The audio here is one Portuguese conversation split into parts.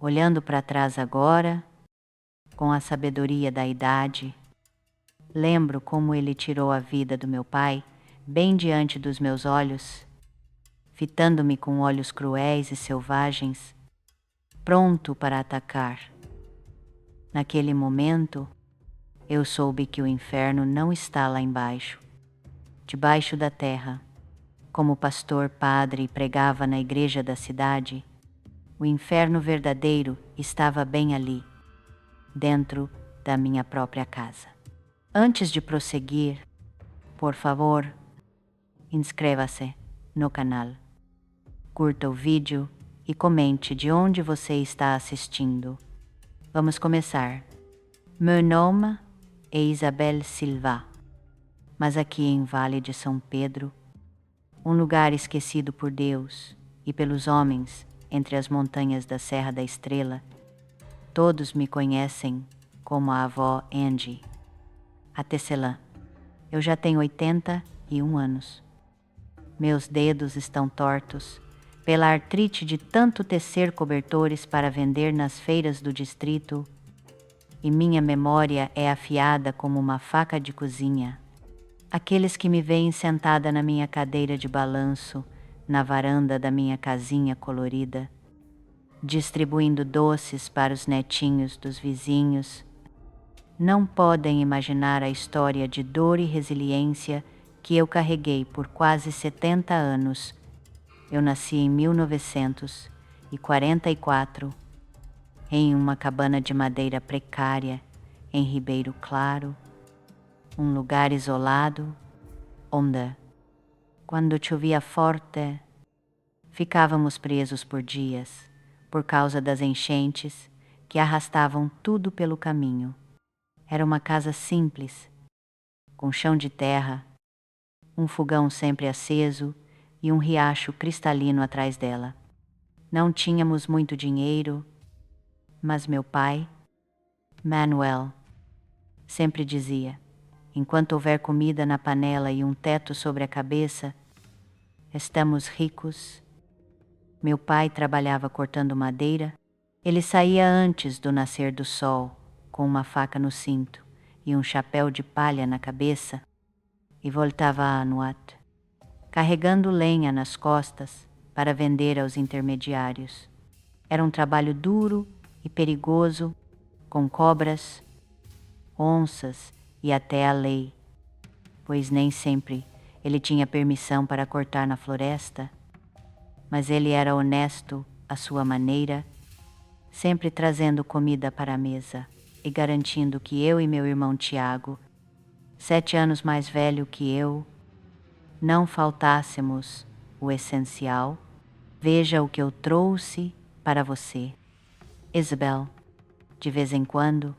Olhando para trás agora, com a sabedoria da idade, lembro como ele tirou a vida do meu pai bem diante dos meus olhos, fitando-me com olhos cruéis e selvagens, pronto para atacar. Naquele momento, eu soube que o inferno não está lá embaixo, debaixo da terra. Como o pastor padre pregava na igreja da cidade, o inferno verdadeiro estava bem ali, dentro da minha própria casa. Antes de prosseguir, por favor, inscreva-se no canal, curta o vídeo e comente de onde você está assistindo. Vamos começar. Meu nome é Isabel Silva, mas aqui em Vale de São Pedro, um lugar esquecido por Deus e pelos homens entre as montanhas da Serra da Estrela, todos me conhecem como a avó Angie, a tecelã. Eu já tenho 81 anos. Meus dedos estão tortos pela artrite de tanto tecer cobertores para vender nas feiras do distrito, e minha memória é afiada como uma faca de cozinha. Aqueles que me veem sentada na minha cadeira de balanço, na varanda da minha casinha colorida, distribuindo doces para os netinhos dos vizinhos, não podem imaginar a história de dor e resiliência que eu carreguei por quase 70 anos. Eu nasci em 1944, em uma cabana de madeira precária, em Ribeiro Claro, um lugar isolado, onde, quando chovia forte, ficávamos presos por dias, por causa das enchentes que arrastavam tudo pelo caminho. Era uma casa simples, com chão de terra, um fogão sempre aceso e um riacho cristalino atrás dela. Não tínhamos muito dinheiro, mas meu pai, Manuel, sempre dizia: enquanto houver comida na panela e um teto sobre a cabeça, estamos ricos. Meu pai trabalhava cortando madeira. Ele saía antes do nascer do sol, com uma faca no cinto e um chapéu de palha na cabeça, e voltava à noite, carregando lenha nas costas para vender aos intermediários. Era um trabalho duro e perigoso, com cobras, onças e até a lei, pois nem sempre ele tinha permissão para cortar na floresta, mas ele era honesto à sua maneira, sempre trazendo comida para a mesa e garantindo que eu e meu irmão Tiago, 7 anos mais velho que eu, não faltássemos o essencial. Veja o que eu trouxe para você. Isabel, de vez em quando,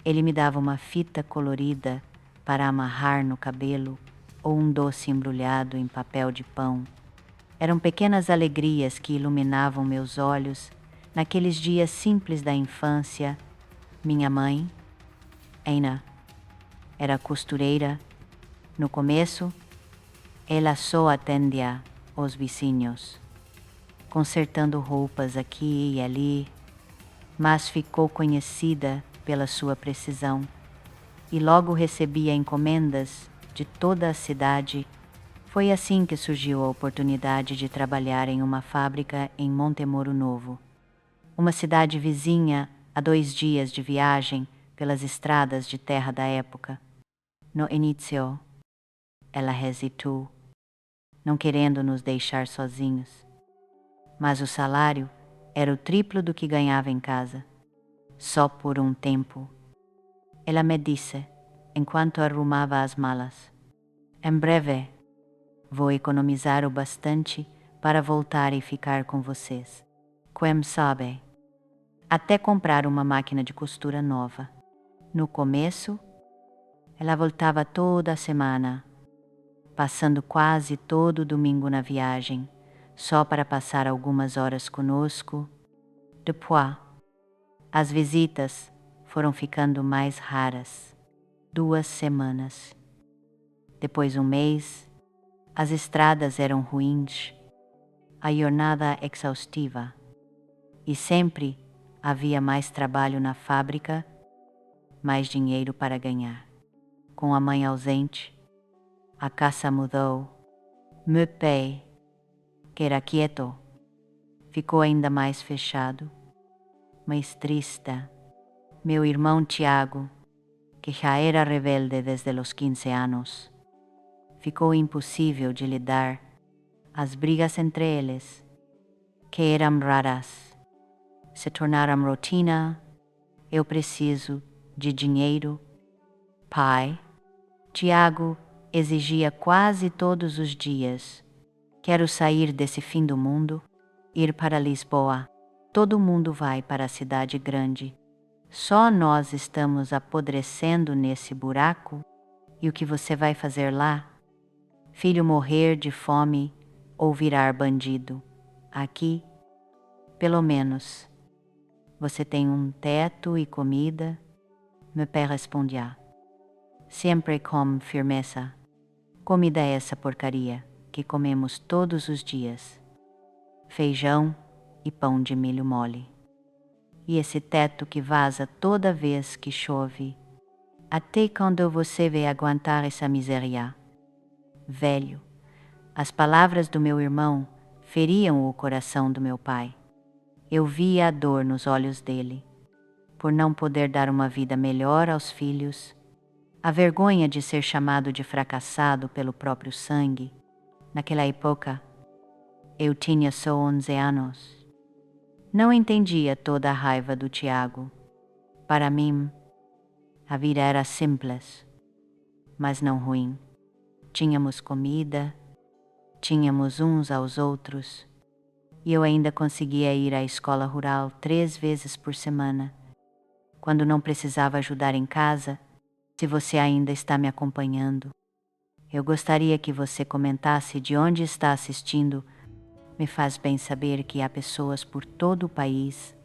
ele me dava uma fita colorida para amarrar no cabelo ou um doce embrulhado em papel de pão. Eram pequenas alegrias que iluminavam meus olhos naqueles dias simples da infância. Minha mãe, Eina, era costureira. No começo, ela só atendia os vizinhos, consertando roupas aqui e ali, mas ficou conhecida pela sua precisão e logo recebia encomendas de toda a cidade. Foi assim que surgiu a oportunidade de trabalhar em uma fábrica em Montemoro Novo, uma cidade vizinha a 2 dias de viagem pelas estradas de terra da época. No início, ela hesitou, não querendo nos deixar sozinhos, mas o salário era o triplo do que ganhava em casa. Só por um tempo. Ela me disse, enquanto arrumava as malas: em breve, vou economizar o bastante para voltar e ficar com vocês. Quem sabe, até comprar uma máquina de costura nova. No começo, ela voltava toda semana, passando quase todo domingo na viagem, só para passar algumas horas conosco. Depois, as visitas foram ficando mais raras. 2 semanas. Depois 1 mês, as estradas eram ruins, a jornada exaustiva, e sempre Havia mais trabalho na fábrica, mais dinheiro para ganhar. Com a mãe ausente, a casa mudou. Meu pai, que era quieto, ficou ainda mais fechado, mais triste. Meu irmão Tiago, que já era rebelde desde os 15 anos, ficou impossível de lidar. As brigas entre eles, que eram raras, se tornaram rotina. Eu preciso de dinheiro. Pai, Tiago exigia quase todos os dias: quero sair desse fim do mundo, ir para Lisboa. Todo mundo vai para a cidade grande. Só nós estamos apodrecendo nesse buraco. E o que você vai fazer lá? Filho morrer de fome ou virar bandido? Aqui, pelo menos, você tem um teto e comida. Meu pai respondia, sempre com firmeza: comida é essa porcaria que comemos todos os dias. Feijão e pão de milho mole. E esse teto que vaza toda vez que chove. Até quando você vai aguentar essa miséria? Velho, as palavras do meu irmão feriam o coração do meu pai. Eu via a dor nos olhos dele, por não poder dar uma vida melhor aos filhos, a vergonha de ser chamado de fracassado pelo próprio sangue. Naquela época, eu tinha só 11 anos. Não entendia toda a raiva do Tiago. Para mim, a vida era simples, mas não ruim. Tínhamos comida, tínhamos uns aos outros, e eu ainda conseguia ir à escola rural 3 vezes por semana, quando não precisava ajudar em casa. Se você ainda está me acompanhando, eu gostaria que você comentasse de onde está assistindo. Me faz bem saber que há pessoas por todo o país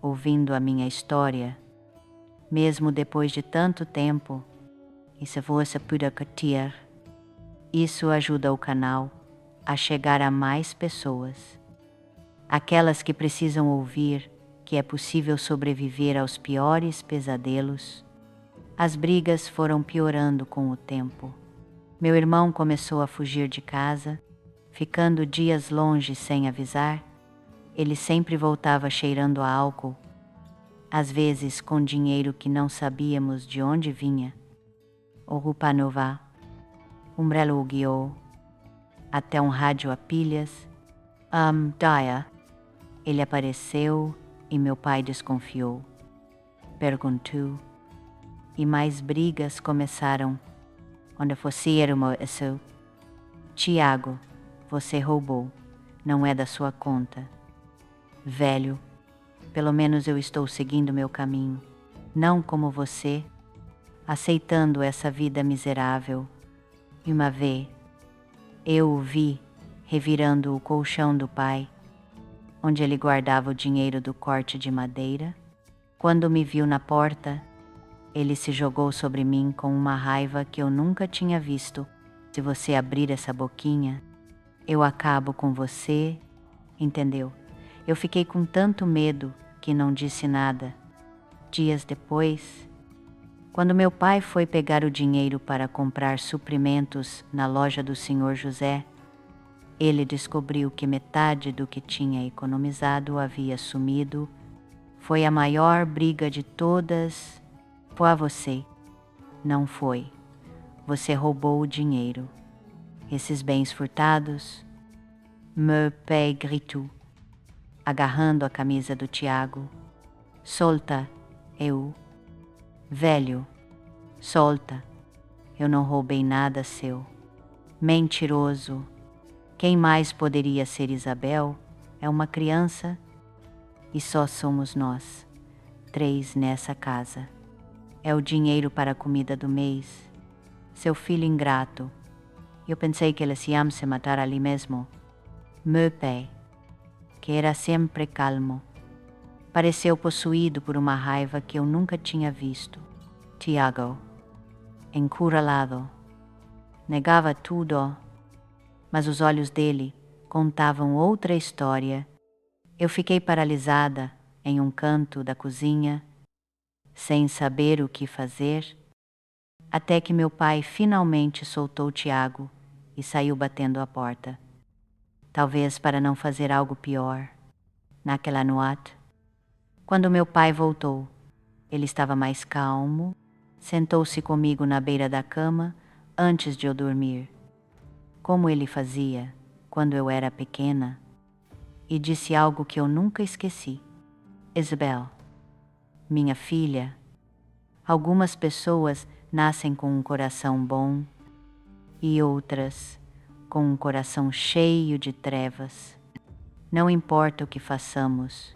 ouvindo a minha história, mesmo depois de tanto tempo. E se você puder curtir, isso ajuda o canal a chegar a mais pessoas, aquelas que precisam ouvir que é possível sobreviver aos piores pesadelos. As brigas foram piorando com o tempo. Meu irmão começou a fugir de casa, ficando dias longe sem avisar. Ele sempre voltava cheirando a álcool, às vezes com dinheiro que não sabíamos de onde vinha. O roupa nova, um brelo guiou, até um rádio a pilhas. Dia, ele apareceu e meu pai desconfiou. Perguntou, e mais brigas começaram. Onde você irmão isso? Tiago, você roubou, não é da sua conta. Velho, pelo menos eu estou seguindo meu caminho, não como você, aceitando essa vida miserável. E uma vez, eu o vi revirando o colchão do pai, onde ele guardava o dinheiro do corte de madeira. Quando me viu na porta, ele se jogou sobre mim com uma raiva que eu nunca tinha visto. Se você abrir essa boquinha, eu acabo com você, entendeu? Eu fiquei com tanto medo que não disse nada. Dias depois, quando meu pai foi pegar o dinheiro para comprar suprimentos na loja do Senhor José, ele descobriu que metade do que tinha economizado havia sumido. Foi a maior briga de todas. Foi você. Não foi. Você roubou o dinheiro. Esses bens furtados. Meu pai gritou, agarrando a camisa do Tiago. Solta, eu. Velho, solta. Eu não roubei nada seu. Mentiroso. Quem mais poderia ser Isabel? É uma criança. E só somos nós, 3 nessa casa. É o dinheiro para a comida do mês. Seu filho ingrato. Eu pensei que eles iam se matar ali mesmo. Meu pai, que era sempre calmo, pareceu possuído por uma raiva que eu nunca tinha visto. Tiago, encurralado, negava tudo, mas os olhos dele contavam outra história. Eu fiquei paralisada em um canto da cozinha, sem saber o que fazer, até que meu pai finalmente soltou Tiago e saiu batendo a porta. Talvez para não fazer algo pior. Naquela noite, quando meu pai voltou, ele estava mais calmo, sentou-se comigo na beira da cama antes de eu dormir, como ele fazia quando eu era pequena, e disse algo que eu nunca esqueci. Isabel, minha filha, algumas pessoas nascem com um coração bom e outras com um coração cheio de trevas. Não importa o que façamos,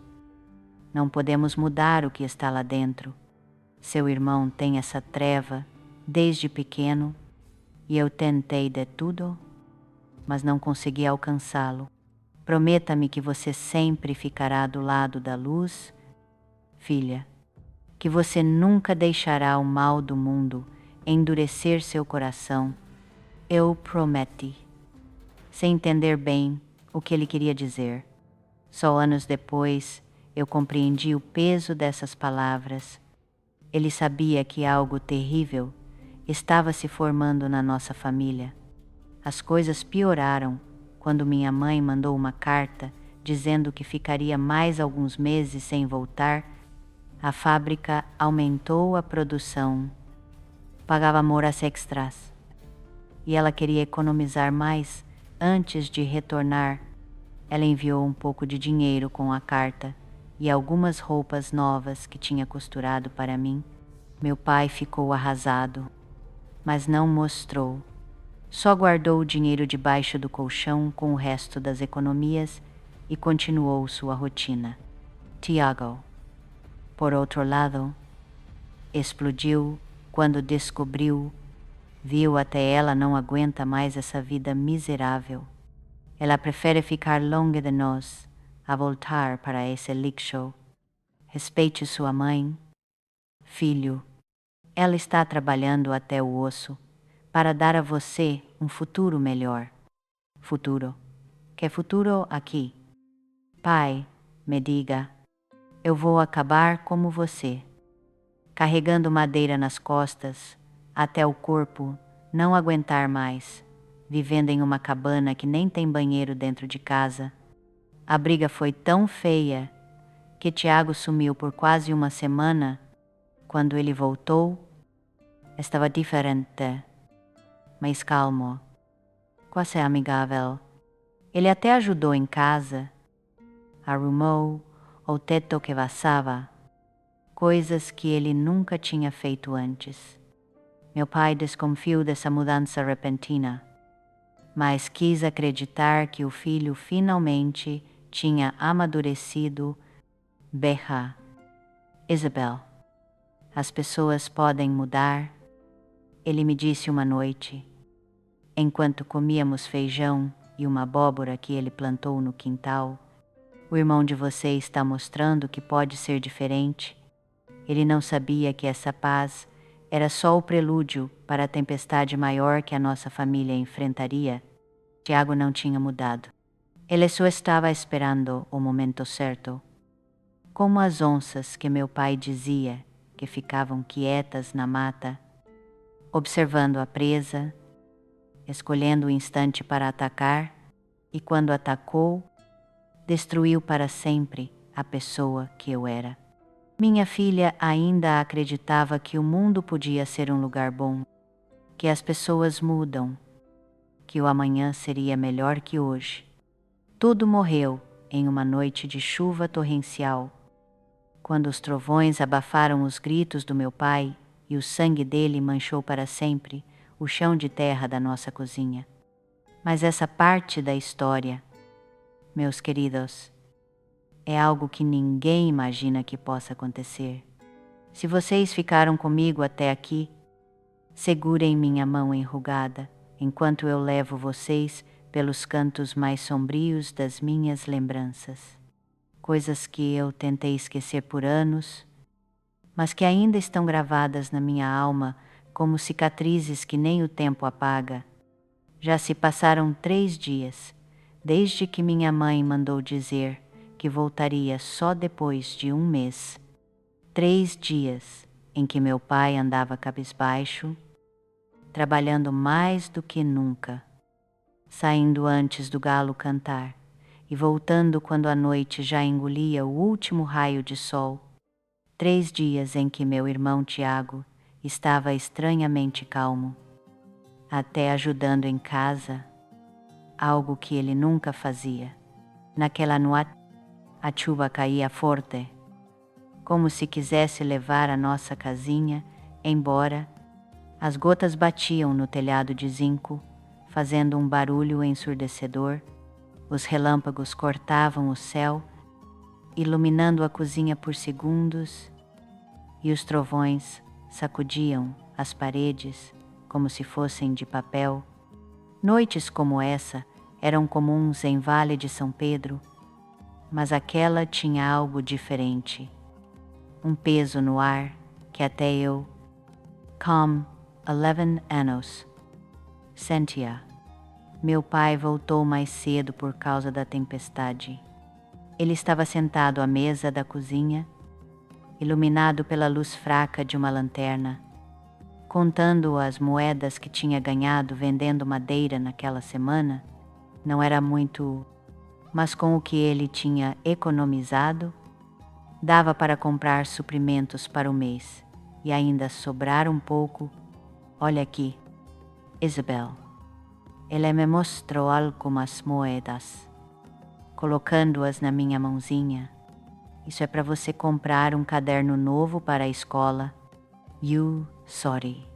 não podemos mudar o que está lá dentro. Seu irmão tem essa treva desde pequeno e eu tentei de tudo, mas não consegui alcançá-lo. Prometa-me que você sempre ficará do lado da luz, filha, que você nunca deixará o mal do mundo endurecer seu coração. Eu prometi, sem entender bem o que ele queria dizer. Só anos depois eu compreendi o peso dessas palavras. Ele sabia que algo terrível estava se formando na nossa família. As coisas pioraram quando minha mãe mandou uma carta dizendo que ficaria mais alguns meses sem voltar. A fábrica aumentou a produção, pagava horas extras e ela queria economizar mais antes de retornar. Ela enviou um pouco de dinheiro com a carta e algumas roupas novas que tinha costurado para mim. Meu pai ficou arrasado, mas não mostrou. Só guardou o dinheiro debaixo do colchão com o resto das economias e continuou sua rotina. Tiago, por outro lado, explodiu quando viu até ela não aguenta mais essa vida miserável. Ela prefere ficar longe de nós a voltar para esse lixo. Respeite sua mãe. Filho, ela está trabalhando até o osso para dar a você um futuro melhor. Futuro. Que futuro aqui? Pai, me diga, eu vou acabar como você, carregando madeira nas costas até o corpo não aguentar mais, vivendo em uma cabana que nem tem banheiro dentro de casa. A briga foi tão feia que Tiago sumiu por quase uma semana. Quando ele voltou, estava diferente, mais calmo, quase amigável. Ele até ajudou em casa, arrumou o teto que vazava, coisas que ele nunca tinha feito antes. Meu pai desconfiou dessa mudança repentina, mas quis acreditar que o filho finalmente tinha amadurecido. Berra, Isabel, as pessoas podem mudar, ele me disse uma noite, enquanto comíamos feijão e uma abóbora que ele plantou no quintal. O irmão de você está mostrando que pode ser diferente. Ele não sabia que essa paz era só o prelúdio para a tempestade maior que a nossa família enfrentaria. Tiago não tinha mudado. Ele só estava esperando o momento certo. Como as onças que meu pai dizia que ficavam quietas na mata, observando a presa, escolhendo o instante para atacar, e quando atacou, destruiu para sempre a pessoa que eu era. Minha filha ainda acreditava que o mundo podia ser um lugar bom, que as pessoas mudam, que o amanhã seria melhor que hoje. Tudo morreu em uma noite de chuva torrencial, quando os trovões abafaram os gritos do meu pai e o sangue dele manchou para sempre o chão de terra da nossa cozinha. Mas essa parte da história, meus queridos, é algo que ninguém imagina que possa acontecer. Se vocês ficaram comigo até aqui, segurem minha mão enrugada enquanto eu levo vocês pelos cantos mais sombrios das minhas lembranças. Coisas que eu tentei esquecer por anos, mas que ainda estão gravadas na minha alma como cicatrizes que nem o tempo apaga. Já se passaram 3 dias, desde que minha mãe mandou dizer que voltaria só depois de 1 mês. 3 dias em que meu pai andava cabisbaixo, trabalhando mais do que nunca, saindo antes do galo cantar e voltando quando a noite já engolia o último raio de sol. 3 dias em que meu irmão Tiago estava estranhamente calmo, até ajudando em casa, algo que ele nunca fazia. Naquela noite, a chuva caía forte, como se quisesse levar a nossa casinha embora. As gotas batiam no telhado de zinco, fazendo um barulho ensurdecedor. Os relâmpagos cortavam o céu, iluminando a cozinha por segundos, e os trovões sacudiam as paredes como se fossem de papel. Noites como essa eram comuns em Vale de São Pedro, mas aquela tinha algo diferente, um peso no ar que até eu, com 11 anos, sentia. Meu pai voltou mais cedo por causa da tempestade. Ele estava sentado à mesa da cozinha, iluminado pela luz fraca de uma lanterna, contando as moedas que tinha ganhado vendendo madeira naquela semana. Não era muito, mas com o que ele tinha economizado, dava para comprar suprimentos para o mês e ainda sobrar um pouco. Olha aqui, Isabel. Ele me mostrou algumas moedas, colocando-as na minha mãozinha. Isso é para você comprar um caderno novo para a escola. You sorry.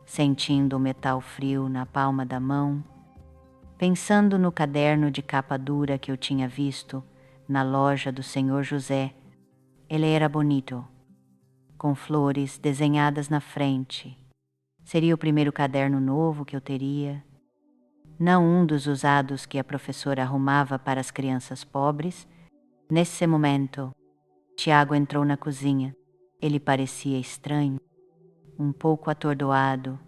Sentindo o metal frio na palma da mão, pensando no caderno de capa dura que eu tinha visto na loja do Senhor José. Ele era bonito, com flores desenhadas na frente. Seria o primeiro caderno novo que eu teria. Não um dos usados que a professora arrumava para as crianças pobres. Nesse momento, Tiago entrou na cozinha. Ele parecia estranho, um pouco atordoado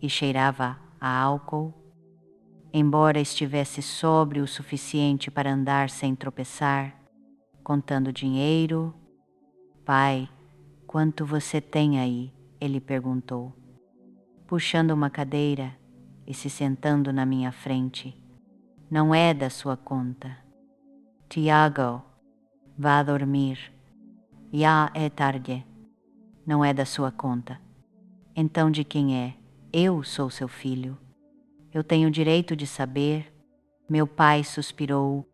e cheirava a álcool. Embora estivesse sóbrio o suficiente para andar sem tropeçar, contando dinheiro. Pai, quanto você tem aí? Ele perguntou, puxando uma cadeira e se sentando na minha frente. Não é da sua conta. Tiago, vá dormir. Já é tarde. Não é da sua conta. Então de quem é? Eu sou seu filho. Eu tenho o direito de saber. Meu pai suspirou,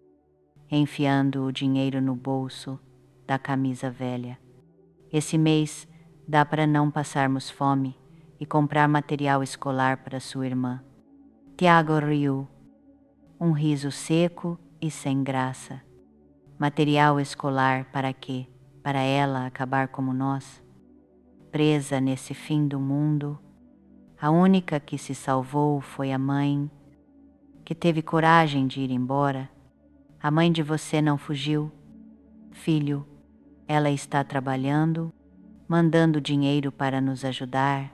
enfiando o dinheiro no bolso da camisa velha. Esse mês dá para não passarmos fome e comprar material escolar para sua irmã. Tiago riu, um riso seco e sem graça. Material escolar para quê? Para ela acabar como nós? Presa nesse fim do mundo, a única que se salvou foi a mãe, que teve coragem de ir embora. A mãe de você não fugiu. Filho, ela está trabalhando, mandando dinheiro para nos ajudar.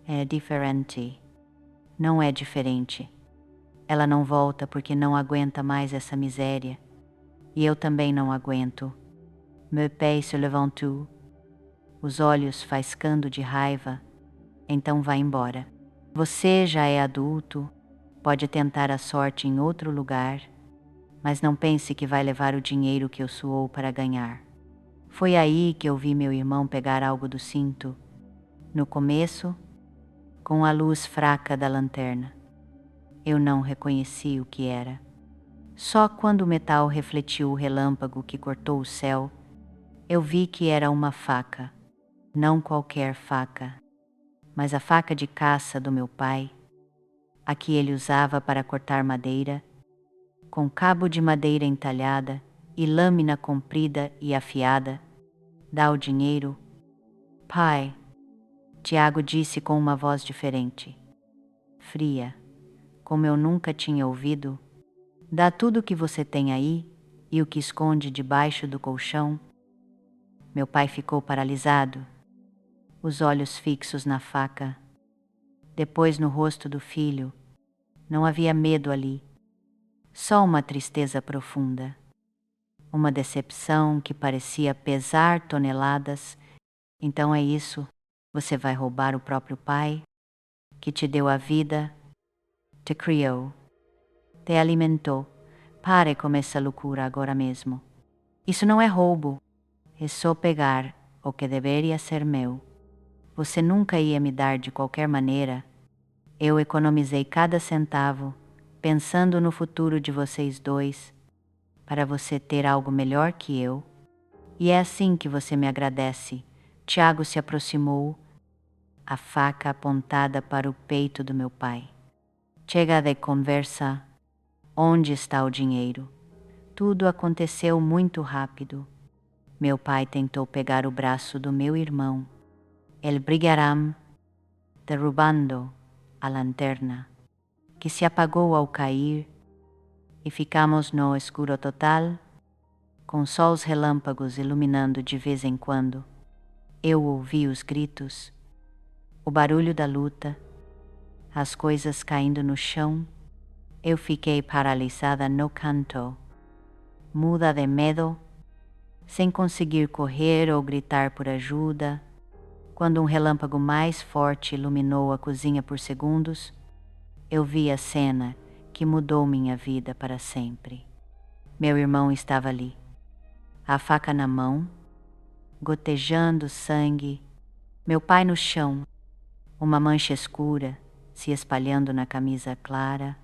É diferente. Não é diferente. Ela não volta porque não aguenta mais essa miséria. E eu também não aguento. Meu pé se levantou, os olhos faiscando de raiva. Então vá embora. Você já é adulto, pode tentar a sorte em outro lugar, mas não pense que vai levar o dinheiro que eu suou para ganhar. Foi aí que eu vi meu irmão pegar algo do cinto. No começo, com a luz fraca da lanterna, eu não reconheci o que era. Só quando o metal refletiu o relâmpago que cortou o céu, eu vi que era uma faca. Não qualquer faca, mas a faca de caça do meu pai, a que ele usava para cortar madeira, com cabo de madeira entalhada e lâmina comprida e afiada. Dá o dinheiro. Pai, Tiago disse com uma voz diferente, fria, como eu nunca tinha ouvido. Dá tudo o que você tem aí e o que esconde debaixo do colchão. Meu pai ficou paralisado, os olhos fixos na faca. Depois no rosto do filho, não havia medo ali, só uma tristeza profunda. uma decepção que parecia pesar toneladas. Então é isso, você vai roubar o próprio pai, que te deu a vida, te criou, te alimentou. Pare com essa loucura agora mesmo. Isso não é roubo, é só pegar o que deveria ser meu. Você nunca ia me dar de qualquer maneira. Eu economizei cada centavo, pensando no futuro de vocês dois, para você ter algo melhor que eu. E é assim que você me agradece. Tiago se aproximou, a faca apontada para o peito do meu pai. Chega de conversa. Onde está o dinheiro? Tudo aconteceu muito rápido. Meu pai tentou pegar o braço do meu irmão. El brigaram, derrubando a lanterna, que se apagou ao cair, e ficamos no escuro total, com só os relâmpagos iluminando de vez em quando. Eu ouvi os gritos, o barulho da luta, as coisas caindo no chão. Eu fiquei paralisada no canto, muda de medo, sem conseguir correr ou gritar por ajuda. Quando um relâmpago mais forte iluminou a cozinha por segundos, eu vi a cena que mudou minha vida para sempre. Meu irmão estava ali, a faca na mão, gotejando sangue, meu pai no chão, uma mancha escura se espalhando na camisa clara,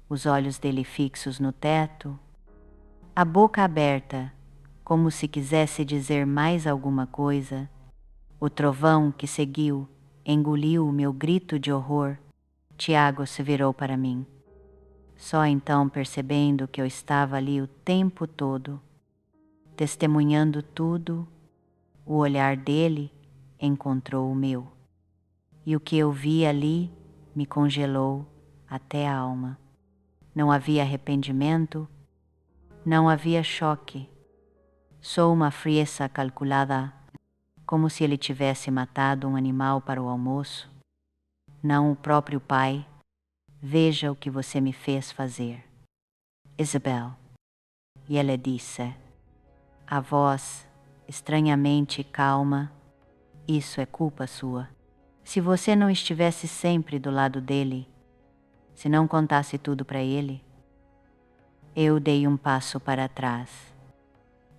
os olhos dele fixos no teto, a boca aberta, como se quisesse dizer mais alguma coisa. O trovão que seguiu engoliu o meu grito de horror. Tiago se virou para mim. Só então, percebendo que eu estava ali o tempo todo, testemunhando tudo, o olhar dele encontrou o meu. E o que eu vi ali me congelou até a alma. Não havia arrependimento, não havia choque, só uma frieza calculada, como se ele tivesse matado um animal para o almoço. Não o próprio pai. Veja o que você me fez fazer, Isabel. E ela disse, a voz estranhamente calma, isso é culpa sua. Se você não estivesse sempre do lado dele, se não contasse tudo para ele. Eu dei um passo para trás,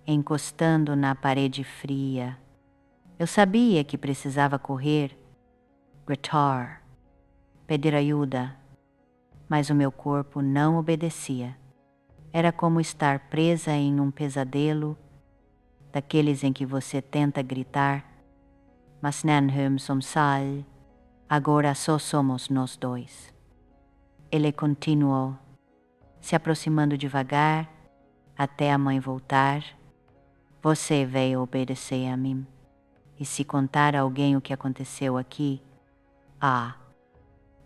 encostando na parede fria. Eu sabia que precisava correr, gritar, pedir ajuda, mas o meu corpo não obedecia. Era como estar presa em um pesadelo, daqueles em que você tenta gritar, mas não hum som sal, agora só somos nós dois. Ele continuou, se aproximando devagar, até a mãe voltar. Você veio obedecer a mim. E se contar a alguém o que aconteceu aqui,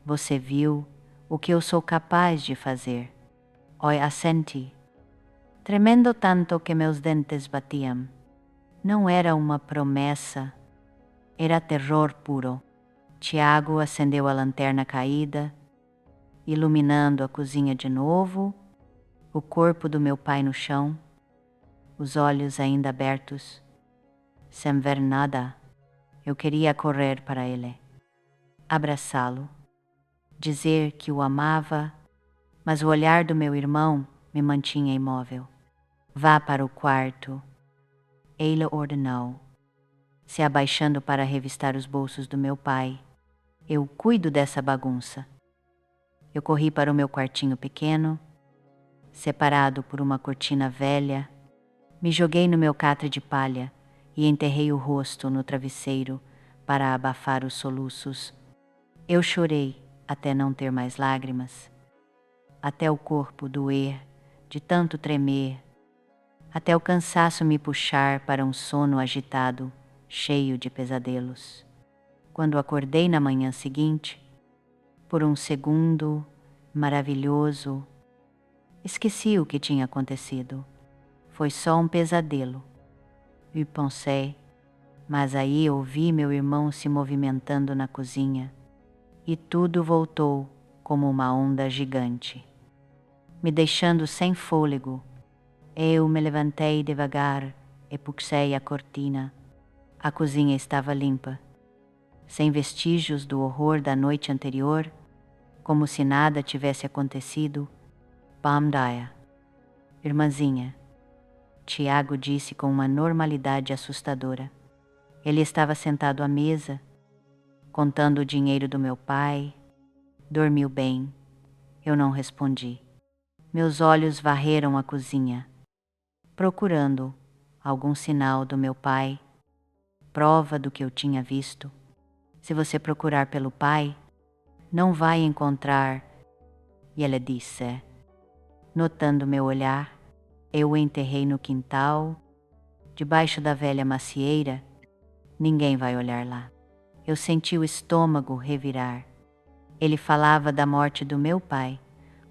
você viu o que eu sou capaz de fazer. Oi, assenti, tremendo tanto que meus dentes batiam. Não era uma promessa, era terror puro. Tiago acendeu a lanterna caída, iluminando a cozinha de novo, o corpo do meu pai no chão, os olhos ainda abertos, sem ver nada. Eu queria correr para ele, abraçá-lo, dizer que o amava, mas o olhar do meu irmão me mantinha imóvel. Vá para o quarto, ele ordenou, se abaixando para revistar os bolsos do meu pai. Eu cuido dessa bagunça. Eu corri para o meu quartinho pequeno, separado por uma cortina velha, me joguei no meu catre de palha e enterrei o rosto no travesseiro para abafar os soluços. Eu chorei até não ter mais lágrimas, até o corpo doer de tanto tremer, até o cansaço me puxar para um sono agitado, cheio de pesadelos. Quando acordei na manhã seguinte, por um segundo maravilhoso, esqueci o que tinha acontecido. Foi só um pesadelo. E pensei, mas aí ouvi meu irmão se movimentando na cozinha e tudo voltou como uma onda gigante, me deixando sem fôlego, Eu me levantei devagar e puxei a cortina. A cozinha estava limpa, sem vestígios do horror da noite anterior, como se nada tivesse acontecido. Bamdaya, irmãzinha, Tiago disse com uma normalidade assustadora. Ele estava sentado à mesa, contando o dinheiro do meu pai. Dormiu bem. Eu não respondi. Meus olhos varreram a cozinha, procurando algum sinal do meu pai, prova do que eu tinha visto. Se você procurar pelo pai, não vai encontrar. E ela disse, notando meu olhar, eu o enterrei no quintal, debaixo da velha macieira. Ninguém vai olhar lá. Eu senti o estômago revirar. Ele falava da morte do meu pai,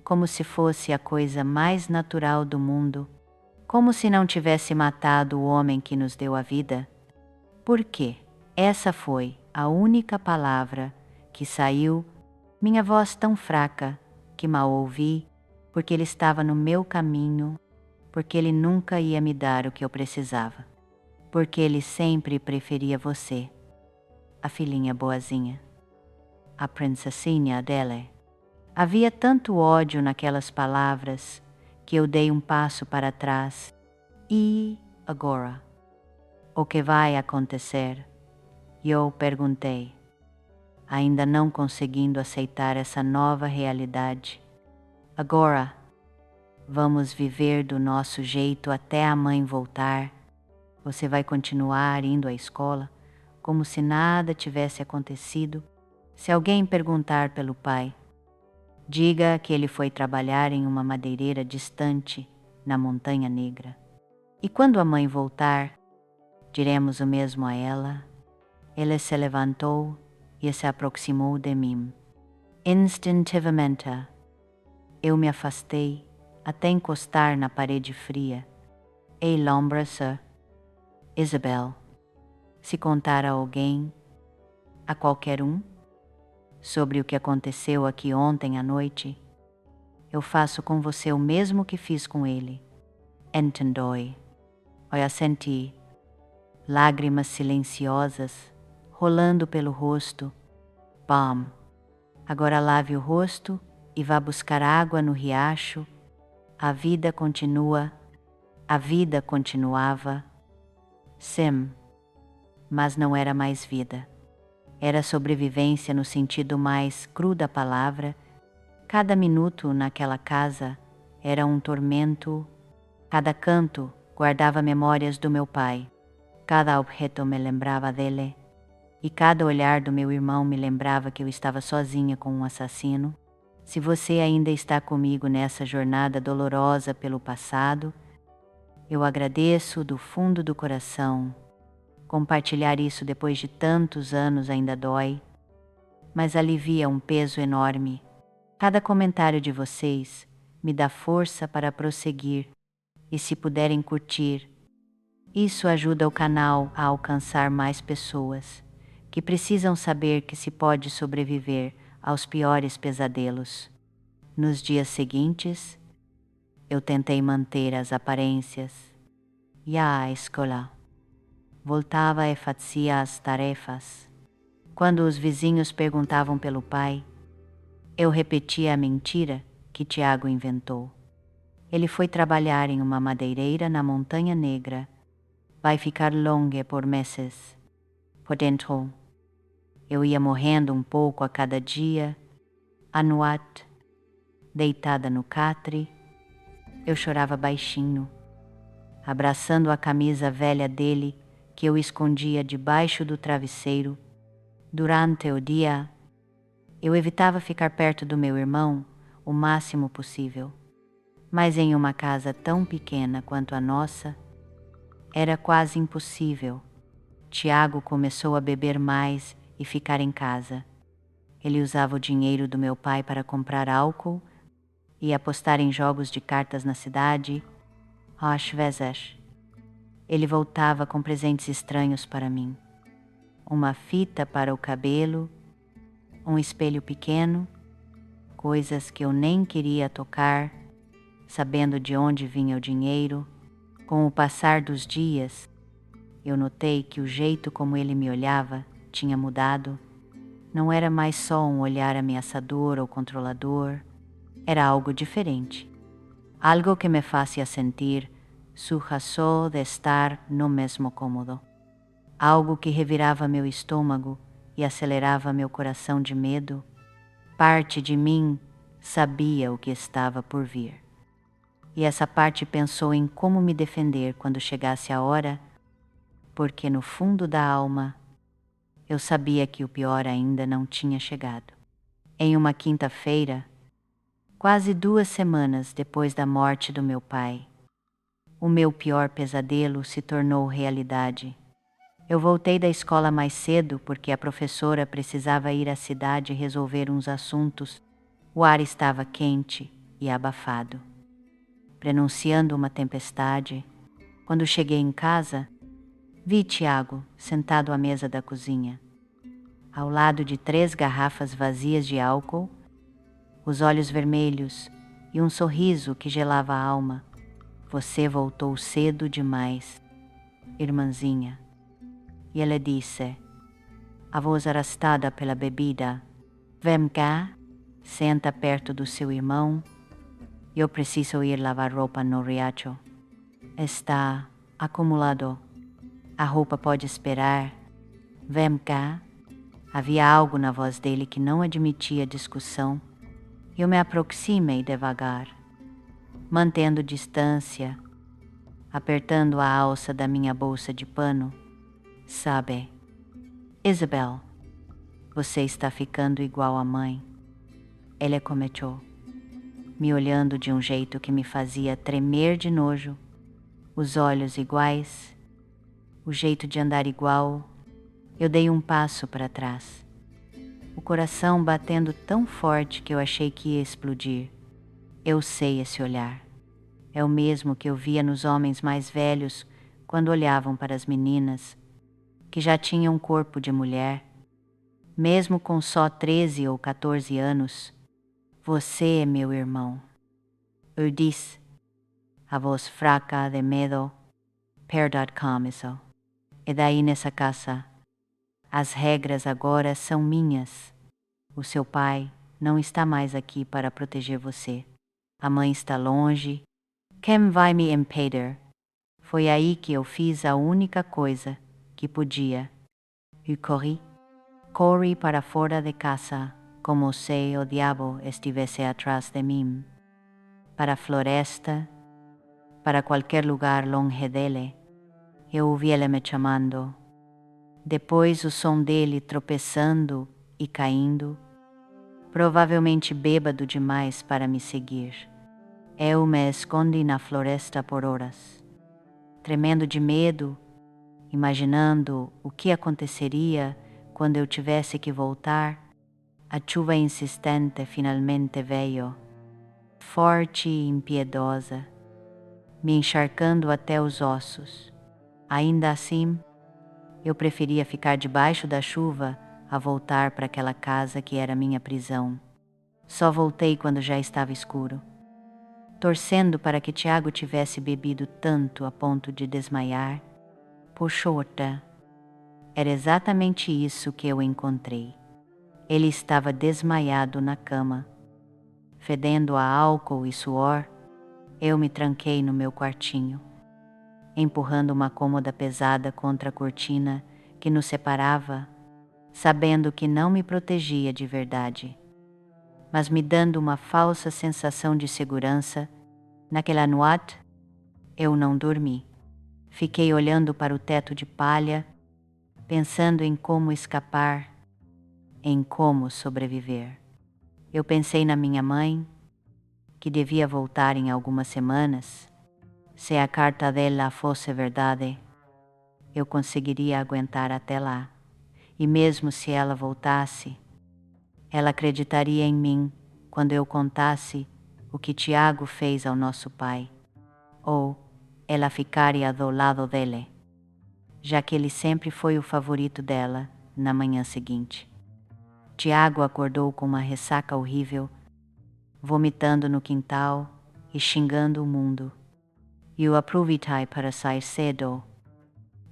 como se fosse a coisa mais natural do mundo, como se não tivesse matado o homem que nos deu a vida. Por quê? Essa foi a única palavra que saiu, minha voz tão fraca que mal ouvi, porque ele estava no meu caminho, porque ele nunca ia me dar o que eu precisava, porque ele sempre preferia você, a filhinha boazinha, a princesinha Adele. Havia tanto ódio naquelas palavras que eu dei um passo para trás. E agora? O que vai acontecer? Eu perguntei, ainda não conseguindo aceitar essa nova realidade. Agora, vamos viver do nosso jeito até a mãe voltar. Você vai continuar indo à escola como se nada tivesse acontecido. Se alguém perguntar pelo pai, diga que ele foi trabalhar em uma madeireira distante na Montanha Negra. E quando a mãe voltar, diremos o mesmo a ela. Ele se levantou e se aproximou de mim. Instintivamente, eu me afastei até encostar na parede fria. E l'embrassai. Isabel, se contar a alguém, a qualquer um, sobre o que aconteceu aqui ontem à noite, eu faço com você o mesmo que fiz com ele. Entendoi. Eu senti lágrimas silenciosas rolando pelo rosto. Bom, agora lave o rosto e vá buscar água no riacho. A vida continua. A vida continuava. Sim, mas não era mais vida. Era sobrevivência no sentido mais cru da palavra. Cada minuto naquela casa era um tormento. Cada canto guardava memórias do meu pai. Cada objeto me lembrava dele. E cada olhar do meu irmão me lembrava que eu estava sozinha com um assassino. Se você ainda está comigo nessa jornada dolorosa pelo passado, eu agradeço do fundo do coração. Compartilhar isso depois de tantos anos ainda dói, mas alivia um peso enorme. Cada comentário de vocês me dá força para prosseguir, e se puderem curtir, isso ajuda o canal a alcançar mais pessoas que precisam saber que se pode sobreviver aos piores pesadelos. Nos dias seguintes, eu tentei manter as aparências. Ia à escola. Voltava e fazia as tarefas. Quando os vizinhos perguntavam pelo pai, eu repetia a mentira que Tiago inventou. Ele foi trabalhar em uma madeireira na Montanha Negra. Vai ficar longe por meses. Por dentro, eu ia morrendo um pouco a cada dia. À noite, deitada no catre, eu chorava baixinho, abraçando a camisa velha dele que eu escondia debaixo do travesseiro. Durante o dia, eu evitava ficar perto do meu irmão o máximo possível, mas em uma casa tão pequena quanto a nossa, era quase impossível. Tiago começou a beber mais e ficar em casa. Ele usava o dinheiro do meu pai para comprar álcool e apostar em jogos de cartas na cidade. Às vezes, ele voltava com presentes estranhos para mim. Uma fita para o cabelo, um espelho pequeno, coisas que eu nem queria tocar, sabendo de onde vinha o dinheiro. Com o passar dos dias, eu notei que o jeito como ele me olhava tinha mudado. Não era mais só um olhar ameaçador ou controlador, era algo diferente. Algo que me fazia sentir su razão de estar no mesmo cômodo. Algo que revirava meu estômago e acelerava meu coração de medo. Parte de mim sabia o que estava por vir. E essa parte pensou em como me defender quando chegasse a hora, porque no fundo da alma eu sabia que o pior ainda não tinha chegado. Em uma quinta-feira, quase 2 semanas depois da morte do meu pai, o meu pior pesadelo se tornou realidade. Eu voltei da escola mais cedo porque a professora precisava ir à cidade resolver uns assuntos. O ar estava quente e abafado, prenunciando uma tempestade. Quando cheguei em casa, vi Tiago sentado à mesa da cozinha, ao lado de 3 garrafas vazias de álcool, os olhos vermelhos e um sorriso que gelava a alma. Você voltou cedo demais, irmãzinha. E ele disse, a voz arrastada pela bebida, vem cá, senta perto do seu irmão. Eu preciso ir lavar roupa no riacho. Está acumulado. A roupa pode esperar. Vem cá. Havia algo na voz dele que não admitia discussão. Eu me aproximei devagar, mantendo distância, apertando a alça da minha bolsa de pano. Sabe, Isabel, você está ficando igual à mãe. Ele começou, me olhando de um jeito que me fazia tremer de nojo. Os olhos iguais, o jeito de andar igual. Eu dei um passo para trás, o coração batendo tão forte que eu achei que ia explodir. Eu sei esse olhar. É o mesmo que eu via nos homens mais velhos quando olhavam para as meninas, que já tinham um corpo de mulher. Mesmo com só 13 ou 14 anos, você é meu irmão. Eu disse, a voz fraca de medo, per.com isso. E daí nessa casa, as regras agora são minhas. O seu pai não está mais aqui para proteger você. A mãe está longe. Quem vai me impedir? Foi aí que eu fiz a única coisa que podia. Eu corri para fora de casa, como se o diabo estivesse atrás de mim. Para a floresta, para qualquer lugar longe dele. Eu ouvi ele me chamando. Depois o som dele tropeçando e caindo, provavelmente bêbado demais para me seguir. Eu me escondi na floresta por horas, tremendo de medo, imaginando o que aconteceria quando eu tivesse que voltar. A chuva insistente finalmente veio, forte e impiedosa, me encharcando até os ossos. Ainda assim, eu preferia ficar debaixo da chuva a voltar para aquela casa que era minha prisão. Só voltei quando já estava escuro, torcendo para que Tiago tivesse bebido tanto a ponto de desmaiar. Por sorte, era exatamente isso que eu encontrei. Ele estava desmaiado na cama, fedendo a álcool e suor. Eu me tranquei no meu quartinho, empurrando uma cômoda pesada contra a cortina que nos separava, sabendo que não me protegia de verdade, mas me dando uma falsa sensação de segurança. Naquela noite, eu não dormi. Fiquei olhando para o teto de palha, pensando em como escapar, em como sobreviver. Eu pensei na minha mãe, que devia voltar em algumas semanas. Se a carta dela fosse verdade, eu conseguiria aguentar até lá. E mesmo se ela voltasse, ela acreditaria em mim quando eu contasse o que Tiago fez ao nosso pai. Ou ela ficaria do lado dele, já que ele sempre foi o favorito dela na manhã seguinte. Tiago acordou com uma ressaca horrível, vomitando no quintal e xingando o mundo. Eu aproveitei para sair cedo,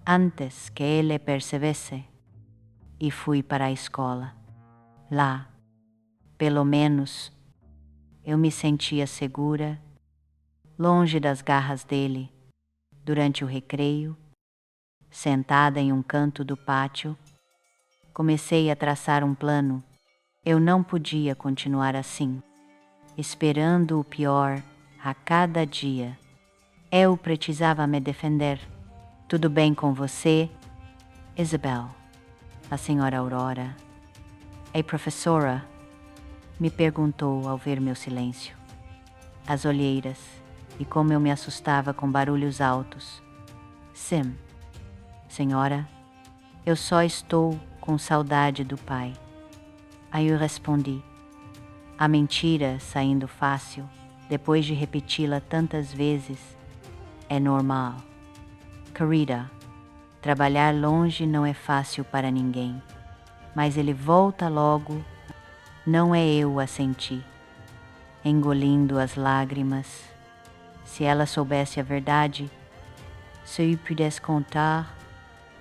antes que ele percebesse, e fui para a escola. Lá, pelo menos, eu me sentia segura, longe das garras dele, durante o recreio, sentada em um canto do pátio. Comecei a traçar um plano. Eu não podia continuar assim, esperando o pior a cada dia. Eu precisava me defender. Tudo bem com você, Isabel? A senhora Aurora. A professora me perguntou ao ver meu silêncio. As olheiras e como eu me assustava com barulhos altos. Sim, senhora, eu só estou com saudade do pai. Aí eu respondi, a mentira saindo fácil, depois de repeti-la tantas vezes, é normal. Querida, trabalhar longe não é fácil para ninguém, mas ele volta logo, não é eu a sentir. Engolindo as lágrimas, se ela soubesse a verdade, se eu pudesse contar,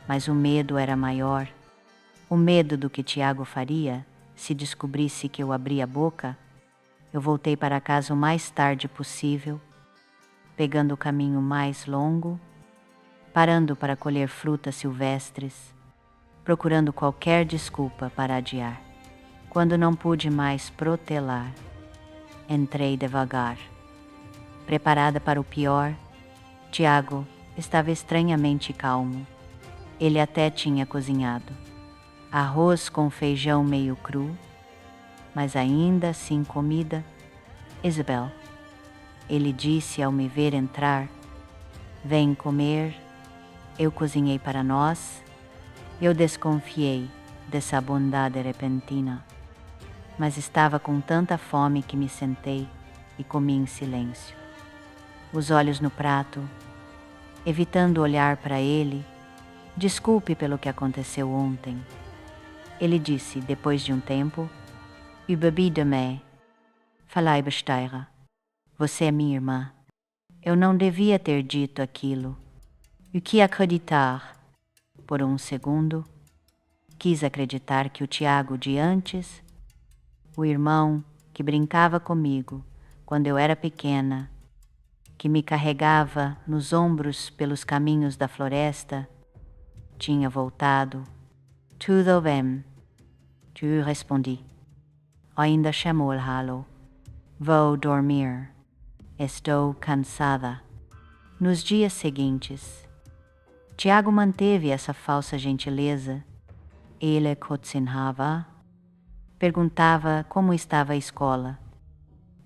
mas o medo era maior. O medo do que Tiago faria se descobrisse que eu abria a boca. Eu voltei para casa o mais tarde possível, pegando o caminho mais longo, parando para colher frutas silvestres, procurando qualquer desculpa para adiar. Quando não pude mais protelar, entrei devagar. Preparada para o pior, Tiago estava estranhamente calmo. Ele até tinha cozinhado arroz com feijão meio cru, mas ainda assim comida. Isabel, ele disse ao me ver entrar, vem comer. Eu cozinhei para nós. Eu desconfiei dessa bondade repentina, mas estava com tanta fome que me sentei e comi em silêncio. Os olhos no prato, evitando olhar para ele. Desculpe pelo que aconteceu ontem. Ele disse, depois de um tempo, eu bebi de falei besteira. Você é minha irmã. Eu não devia ter dito aquilo. Eu quis acreditar. Por um segundo, quis acreditar que o Tiago de antes, o irmão que brincava comigo quando eu era pequena, que me carregava nos ombros pelos caminhos da floresta, tinha voltado. Tudo bem, eu respondi. Ainda chamou o ralo. Vou dormir. Estou cansada. Nos dias seguintes, Tiago manteve essa falsa gentileza. Ele cozinhava, perguntava como estava a escola.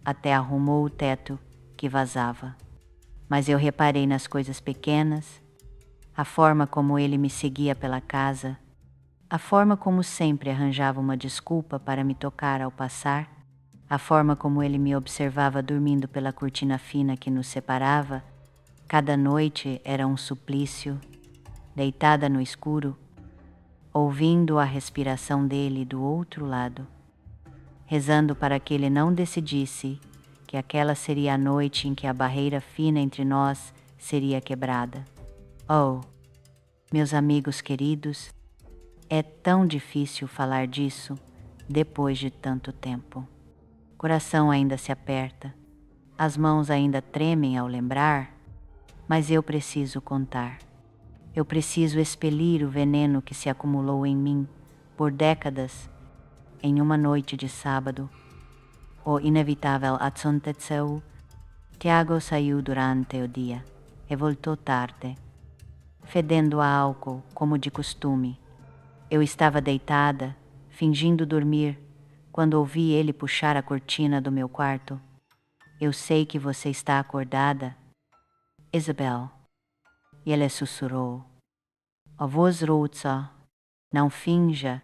Até arrumou o teto que vazava. Mas eu reparei nas coisas pequenas, a forma como ele me seguia pela casa, a forma como sempre arranjava uma desculpa para me tocar ao passar, a forma como ele me observava dormindo pela cortina fina que nos separava. Cada noite era um suplício, deitada no escuro, ouvindo a respiração dele do outro lado, rezando para que ele não decidisse que aquela seria a noite em que a barreira fina entre nós seria quebrada. Oh, meus amigos queridos, é tão difícil falar disso depois de tanto tempo. O coração ainda se aperta, as mãos ainda tremem ao lembrar, mas eu preciso contar. Eu preciso expelir o veneno que se acumulou em mim por décadas em uma noite de sábado. O inevitável aconteceu. Tiago saiu durante o dia e voltou tarde, fedendo a álcool como de costume. Eu estava deitada, fingindo dormir, quando ouvi ele puxar a cortina do meu quarto. Eu sei que você está acordada, Isabel. E ele sussurrou. A voz rouca, não finja.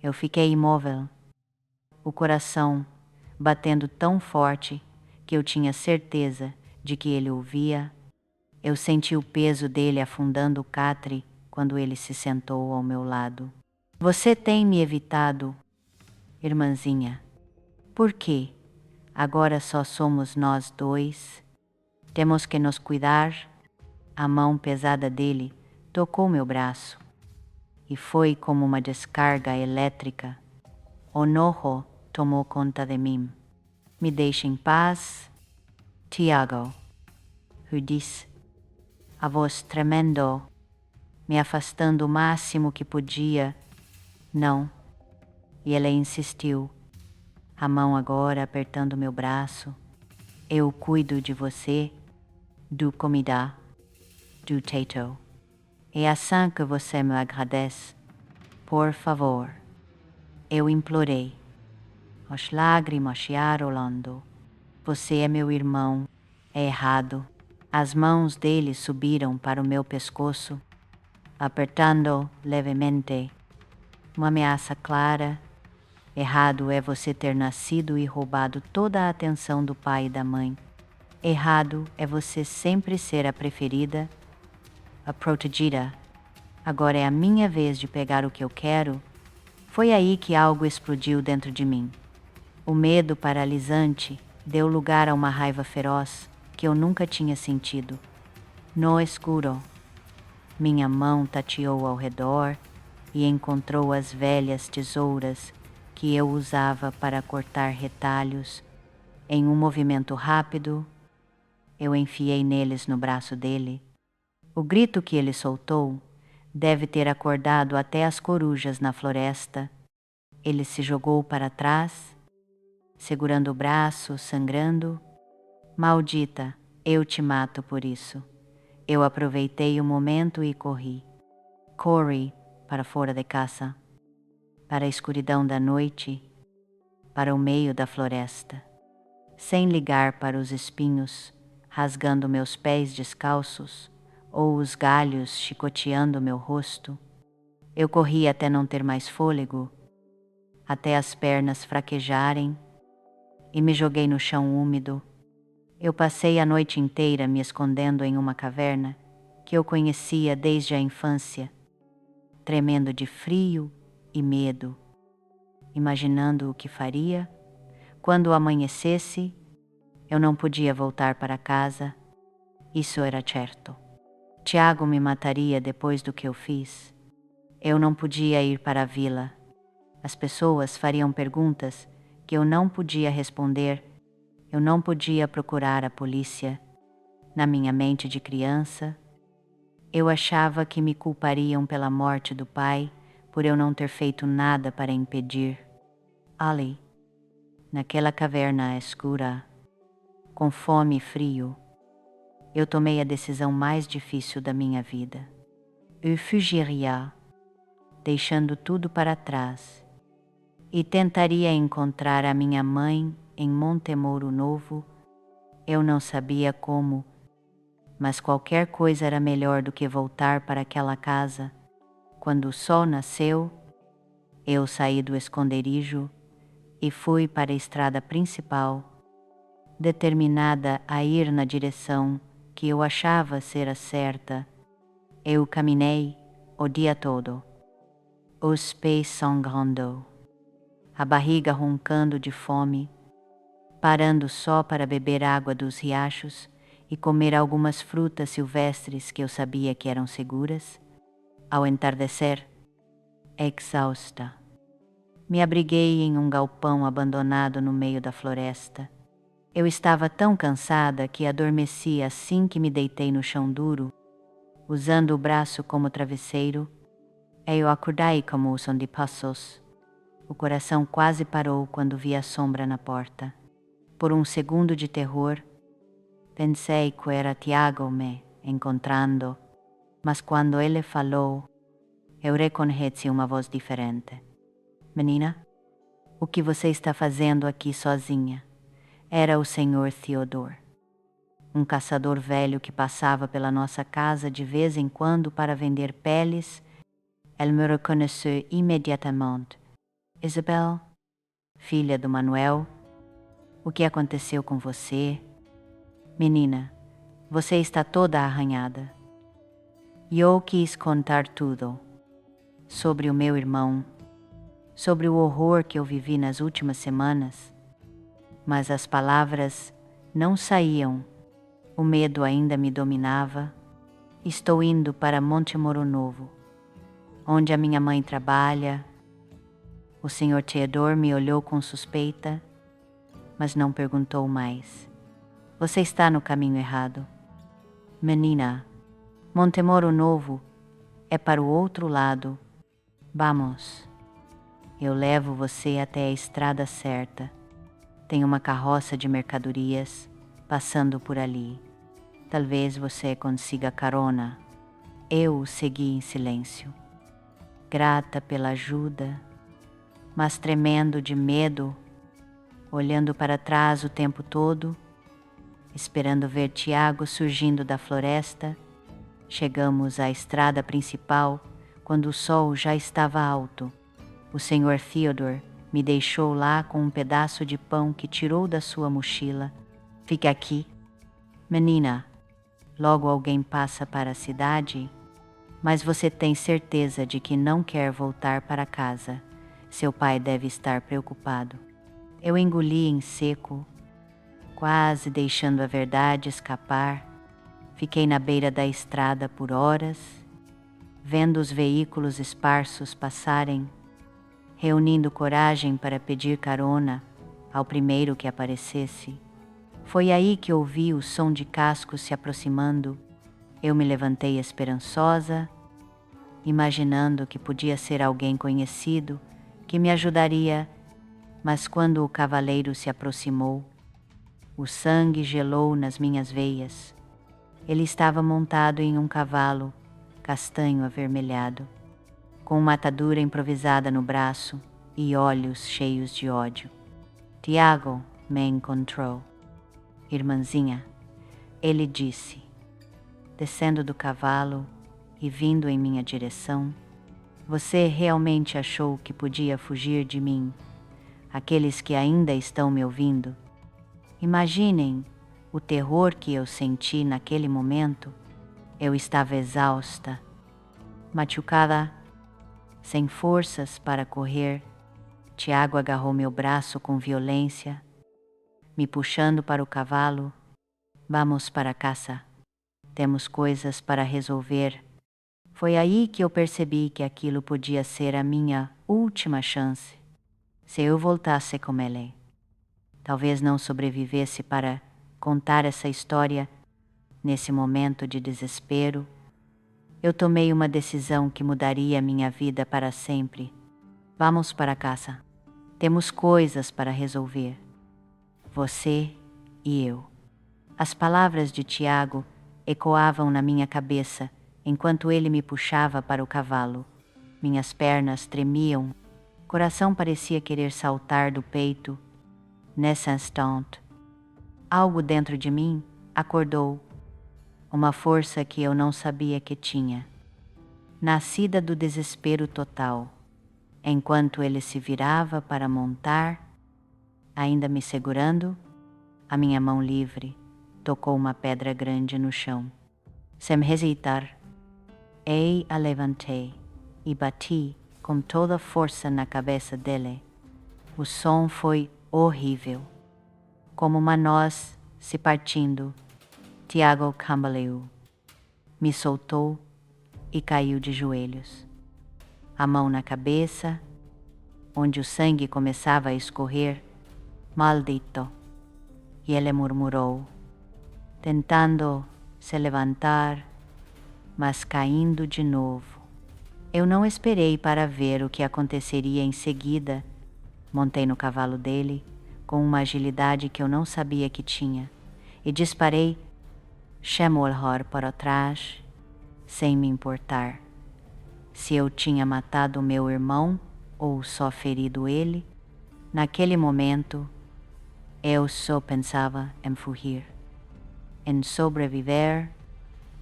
Eu fiquei imóvel, o coração batendo tão forte que eu tinha certeza de que ele ouvia. Eu senti o peso dele afundando o catre quando ele se sentou ao meu lado. Você tem me evitado, irmãzinha. Por quê? Agora só somos nós dois. Temos que nos cuidar. A mão pesada dele tocou meu braço e foi como uma descarga elétrica. O enojo tomou conta de mim. Me deixe em paz, Tiago, eu disse, a voz tremendo, me afastando o máximo que podia. Não. E ele insistiu, a mão agora apertando meu braço. Eu cuido de você, do comida, do Tato. É assim que você me agradece. Por favor. Eu implorei. As lágrimas iam rolando. Você é meu irmão. É errado. As mãos dele subiram para o meu pescoço, apertando levemente. Uma ameaça clara. Errado é você ter nascido e roubado toda a atenção do pai e da mãe. Errado é você sempre ser a preferida, a protegida. Agora é a minha vez de pegar o que eu quero. Foi aí que algo explodiu dentro de mim. O medo paralisante deu lugar a uma raiva feroz que eu nunca tinha sentido. No escuro, minha mão tateou ao redor e encontrou as velhas tesouras que eu usava para cortar retalhos. Em um movimento rápido, eu enfiei neles no braço dele. O grito que ele soltou deve ter acordado até as corujas na floresta. Ele se jogou para trás, segurando o braço, sangrando. Maldita, eu te mato por isso. Eu aproveitei o momento e corri. Corri para fora de casa, para a escuridão da noite, para o meio da floresta, sem ligar para os espinhos, rasgando meus pés descalços, ou os galhos chicoteando meu rosto. Eu corri até não ter mais fôlego, até as pernas fraquejarem, e me joguei no chão úmido. Eu passei a noite inteira me escondendo em uma caverna que eu conhecia desde a infância, tremendo de frio e medo, imaginando o que faria. Quando amanhecesse, eu não podia voltar para casa, isso era certo. Tiago me mataria depois do que eu fiz. Eu não podia ir para a vila. As pessoas fariam perguntas que eu não podia responder. Eu não podia procurar a polícia. Na minha mente de criança, eu achava que me culpariam pela morte do pai por eu não ter feito nada para impedir. Ali, naquela caverna escura, com fome e frio, eu tomei a decisão mais difícil da minha vida. Eu fugiria, deixando tudo para trás, e tentaria encontrar a minha mãe em Montemoro Novo. Eu não sabia como, mas qualquer coisa era melhor do que voltar para aquela casa. Quando o sol nasceu, eu saí do esconderijo e fui para a estrada principal, determinada a ir na direção que eu achava ser a certa. Eu caminhei o dia todo, os pés sangrando, a barriga roncando de fome, parando só para beber água dos riachos e comer algumas frutas silvestres que eu sabia que eram seguras. Ao entardecer, exausta, me abriguei em um galpão abandonado no meio da floresta. Eu estava tão cansada que adormeci assim que me deitei no chão duro, usando o braço como travesseiro. Eu acordei como o som de passos. O coração quase parou quando vi a sombra na porta. Por um segundo de terror, pensei que era Tiago me encontrando, mas quando ele falou, eu reconheci uma voz diferente. Menina, o que você está fazendo aqui sozinha? Era o Senhor Theodore, um caçador velho que passava pela nossa casa de vez em quando para vender peles. Ele me reconheceu imediatamente. Isabel, filha do Manuel, o que aconteceu com você? Menina, você está toda arranhada. E eu quis contar tudo sobre o meu irmão, sobre o horror que eu vivi nas últimas semanas, mas as palavras não saíam O medo ainda me dominava. Estou indo para Montemoro Novo, onde a minha mãe trabalha. O Sr. Theodore me olhou com suspeita, mas não perguntou mais. Você está no caminho errado. Menina, Montemoro Novo é para o outro lado. Vamos. Eu levo você até a estrada certa. Tem uma carroça de mercadorias passando por ali. Talvez você consiga carona. Eu o segui em silêncio, grata pela ajuda, mas tremendo de medo, olhando para trás o tempo todo, esperando ver Tiago surgindo da floresta. Chegamos à estrada principal quando o sol já estava alto. O Sr. Theodore me deixou lá com um pedaço de pão que tirou da sua mochila. Fique aqui. Menina, logo alguém passa para a cidade, mas você tem certeza de que não quer voltar para casa. Seu pai deve estar preocupado. Eu engoli em seco, quase deixando a verdade escapar. Fiquei na beira da estrada por horas, vendo os veículos esparsos passarem, reunindo coragem para pedir carona ao primeiro que aparecesse. Foi aí que ouvi o som de cascos se aproximando. Eu me levantei esperançosa, imaginando que podia ser alguém conhecido que me ajudaria, mas quando o cavaleiro se aproximou, o sangue gelou nas minhas veias. Ele estava montado em um cavalo castanho avermelhado, com uma atadura improvisada no braço e olhos cheios de ódio. Tiago me encontrou. Irmãzinha, ele disse, descendo do cavalo e vindo em minha direção. Você realmente achou que podia fugir de mim? Aqueles que ainda estão me ouvindo, imaginem o terror que eu senti naquele momento. Eu estava exausta, machucada, sem forças para correr. Tiago agarrou meu braço com violência, me puxando para o cavalo. Vamos para casa. Temos coisas para resolver. Foi aí que eu percebi que aquilo podia ser a minha última chance. Se eu voltasse com ele, talvez não sobrevivesse para contar essa história. Nesse momento de desespero, eu tomei uma decisão que mudaria minha vida para sempre. Vamos para casa. Temos coisas para resolver. Você e eu. As palavras de Tiago ecoavam na minha cabeça enquanto ele me puxava para o cavalo. Minhas pernas tremiam, coração parecia querer saltar do peito. Nesse instante, algo dentro de mim acordou, uma força que eu não sabia que tinha, nascida do desespero total. Enquanto ele se virava para montar, ainda me segurando, a minha mão livre tocou uma pedra grande no chão. Sem hesitar, a levantei e bati com toda a força na cabeça dele. O som foi horrível, como uma noz se partindo. Tiago cambaleou, me soltou e caiu de joelhos. A mão na cabeça, onde o sangue começava a escorrer. Maldito! E ele murmurou, tentando se levantar, mas caindo de novo. Eu não esperei para ver o que aconteceria em seguida. Montei no cavalo dele, com uma agilidade que eu não sabia que tinha, e disparei Shemolhor para trás, sem me importar se eu tinha matado meu irmão ou só ferido ele. Naquele momento, eu só pensava em fugir, em sobreviver.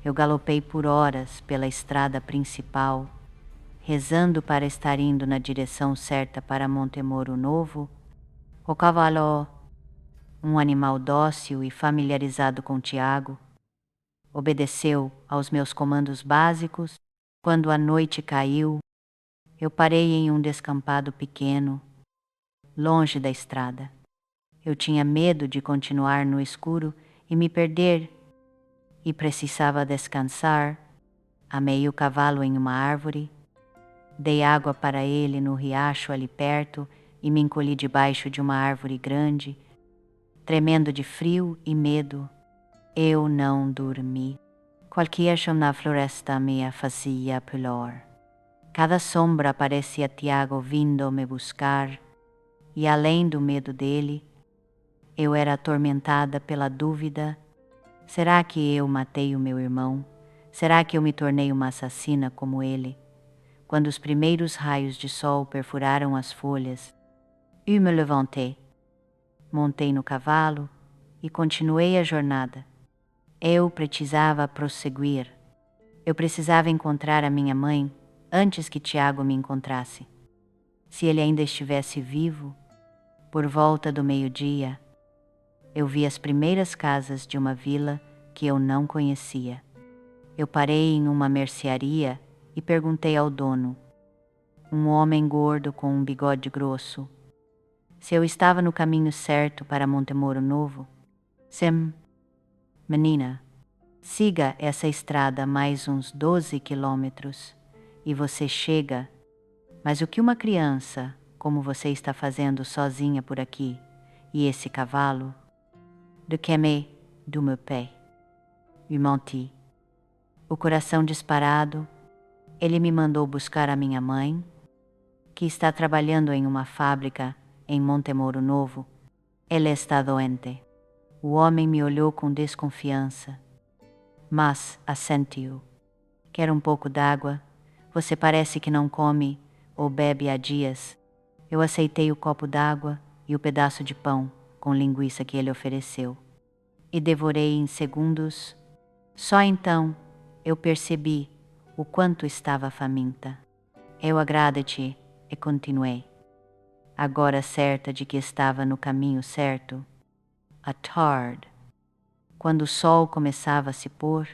Eu galopei por horas pela estrada principal, rezando para estar indo na direção certa para Montemoro Novo. O cavalo, um animal dócil e familiarizado com Tiago, obedeceu aos meus comandos básicos. Quando a noite caiu, eu parei em um descampado pequeno, longe da estrada. Eu tinha medo de continuar no escuro e me perder e precisava descansar, amei o cavalo em uma árvore, dei água para ele no riacho ali perto e me encolhi debaixo de uma árvore grande, tremendo de frio e medo. Eu não dormi. Qualquer chão na floresta me fazia pior. Cada sombra parecia Tiago vindo me buscar, e além do medo dele, eu era atormentada pela dúvida: será que eu matei o meu irmão? Será que eu me tornei uma assassina como ele? Quando os primeiros raios de sol perfuraram as folhas, eu me levantei, montei no cavalo e continuei a jornada. Eu precisava prosseguir. Eu precisava encontrar a minha mãe antes que Tiago me encontrasse. Se ele ainda estivesse vivo, por volta do meio-dia, eu vi as primeiras casas de uma vila que eu não conhecia. Eu parei em uma mercearia e perguntei ao dono, um homem gordo com um bigode grosso, se eu estava no caminho certo para Montemoro Novo. Sim, menina, siga essa estrada mais uns 12 quilômetros e você chega. Mas o que uma criança, como você está fazendo sozinha por aqui, e esse cavalo? De que me do meu pé? E menti. O coração disparado, ele me mandou buscar a minha mãe, que está trabalhando em uma fábrica em Montemoro Novo. Ela está doente. O homem me olhou com desconfiança, mas assentiu. Quer um pouco d'água? Você parece que não come ou bebe há dias. Eu aceitei o copo d'água e o pedaço de pão com linguiça que ele ofereceu, e devorei em segundos. Só então eu percebi o quanto estava faminta. Eu agradeci e continuei, agora certa de que estava no caminho certo. À tarde, quando o sol começava a se pôr,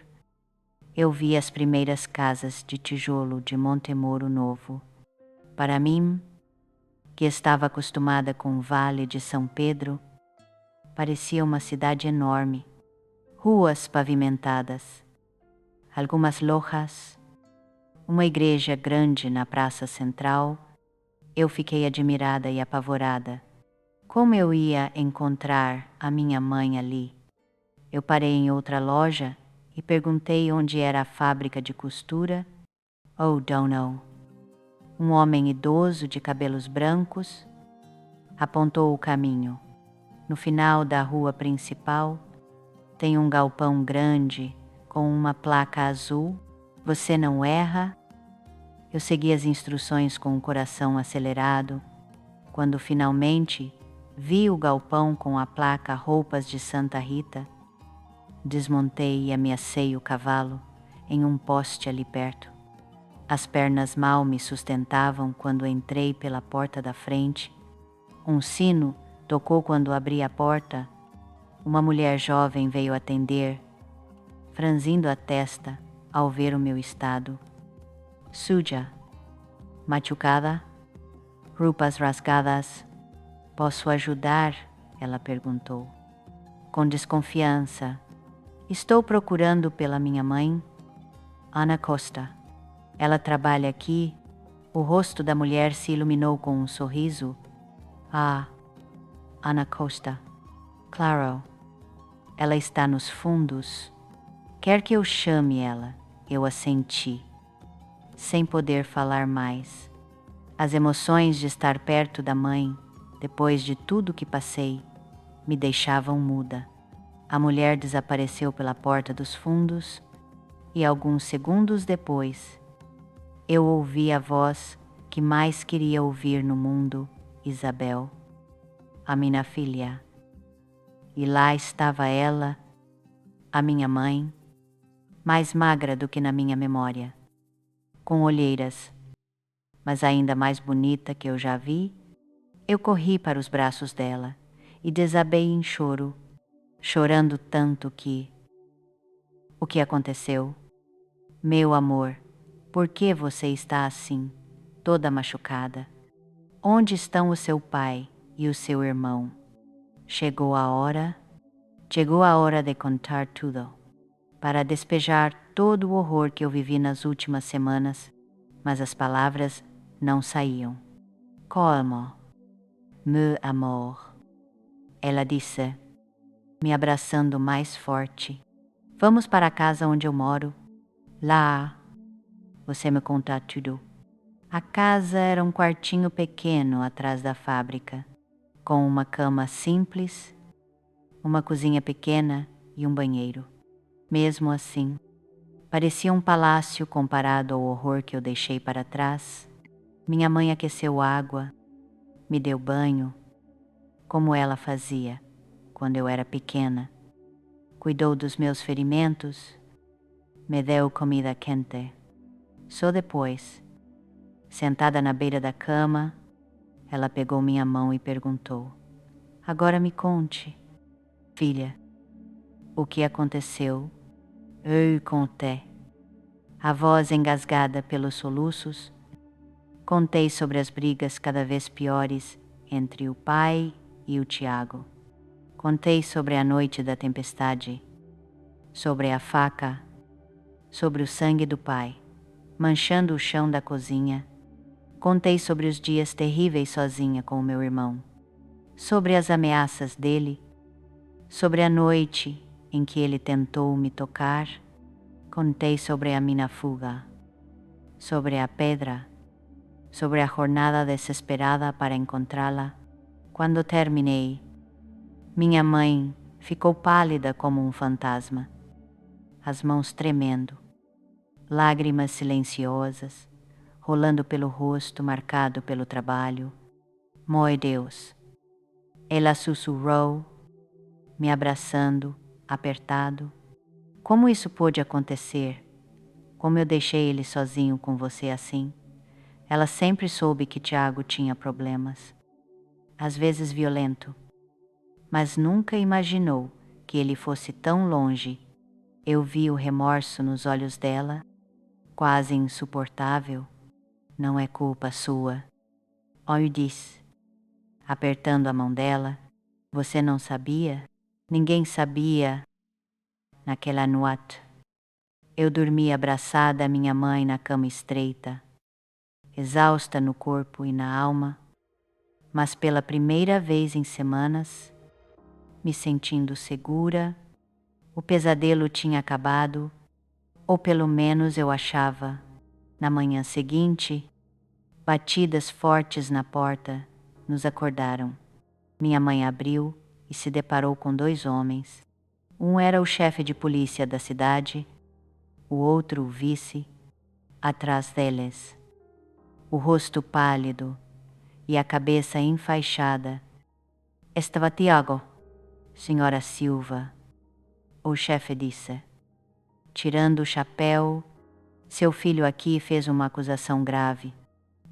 eu vi as primeiras casas de tijolo de Montemoro Novo. Para mim, que estava acostumada com o Vale de São Pedro, parecia uma cidade enorme, ruas pavimentadas, algumas lojas, uma igreja grande na praça central. Eu fiquei admirada e apavorada. Como eu ia encontrar a minha mãe ali? Eu parei em outra loja e perguntei onde era a fábrica de costura. Oh, don't know. Um homem idoso de cabelos brancos apontou o caminho. No final da rua principal tem um galpão grande com uma placa azul. Você não erra? Eu segui as instruções com o coração acelerado. Quando finalmente vi o galpão com a placa Roupas de Santa Rita, desmontei e ameacei o cavalo em um poste ali perto. As pernas mal me sustentavam quando entrei pela porta da frente. Um sino tocou quando abri a porta. Uma mulher jovem veio atender, franzindo a testa ao ver o meu estado. Suja, machucada, roupas rasgadas. Posso ajudar? Ela perguntou. Com desconfiança. Estou procurando pela minha mãe, Ana Costa. Ela trabalha aqui. O rosto da mulher se iluminou com um sorriso. Ah, Ana Costa. Claro. Ela está nos fundos. Quer que eu chame ela? Eu assenti, sem poder falar mais. As emoções de estar perto da mãe, depois de tudo que passei, me deixavam muda. A mulher desapareceu pela porta dos fundos e alguns segundos depois, eu ouvi a voz que mais queria ouvir no mundo, Isabel, a minha filha. E lá estava ela, a minha mãe, mais magra do que na minha memória, com olheiras, mas ainda mais bonita que eu já vi. Eu corri para os braços dela e desabei em choro, chorando tanto que... O que aconteceu? Meu amor, por que você está assim, toda machucada? Onde estão o seu pai e o seu irmão? Chegou a hora de contar tudo. para despejar todo o horror que eu vivi nas últimas semanas, mas as palavras não saíam. Calma, meu amor, ela disse, me abraçando mais forte. Vamos para a casa onde eu moro. Lá, você me conta tudo. A casa era um quartinho pequeno atrás da fábrica, com uma cama simples, uma cozinha pequena e um banheiro. Mesmo assim, parecia um palácio comparado ao horror que eu deixei para trás. Minha mãe aqueceu água, me deu banho, como ela fazia quando eu era pequena. Cuidou dos meus ferimentos, me deu comida quente. Só depois, sentada na beira da cama, ela pegou minha mão e perguntou: agora me conte, filha, o que aconteceu? Eu contei. A voz engasgada pelos soluços, contei sobre as brigas cada vez piores entre o pai e o Tiago. Contei sobre a noite da tempestade, sobre a faca, sobre o sangue do pai, manchando o chão da cozinha. Contei sobre os dias terríveis sozinha com o meu irmão, sobre as ameaças dele, sobre a noite em que ele tentou me tocar. Contei sobre a minha fuga, sobre a pedra, sobre a jornada desesperada para encontrá-la. Quando terminei, minha mãe ficou pálida como um fantasma, as mãos tremendo, lágrimas silenciosas rolando pelo rosto marcado pelo trabalho. Meu Deus! Ela sussurrou, me abraçando, apertado. Como isso pôde acontecer? Como eu deixei ele sozinho com você assim? Ela sempre soube que Tiago tinha problemas, às vezes violento, mas nunca imaginou que ele fosse tão longe. Eu vi o remorso nos olhos dela, quase insuportável. Não é culpa sua. Eu disse, apertando a mão dela. Você não sabia? Ninguém sabia. Naquela noite, eu dormi abraçada à minha mãe na cama estreita, exausta no corpo e na alma, mas pela primeira vez em semanas, me sentindo segura. O pesadelo tinha acabado, ou pelo menos eu achava. Na manhã seguinte, batidas fortes na porta nos acordaram. Minha mãe abriu e se deparou com dois homens. Um era o chefe de polícia da cidade, o outro o vice, atrás deles, o rosto pálido e a cabeça enfaixada. Estava Tiago, senhora Silva, o chefe disse. Tirando o chapéu, seu filho aqui fez uma acusação grave.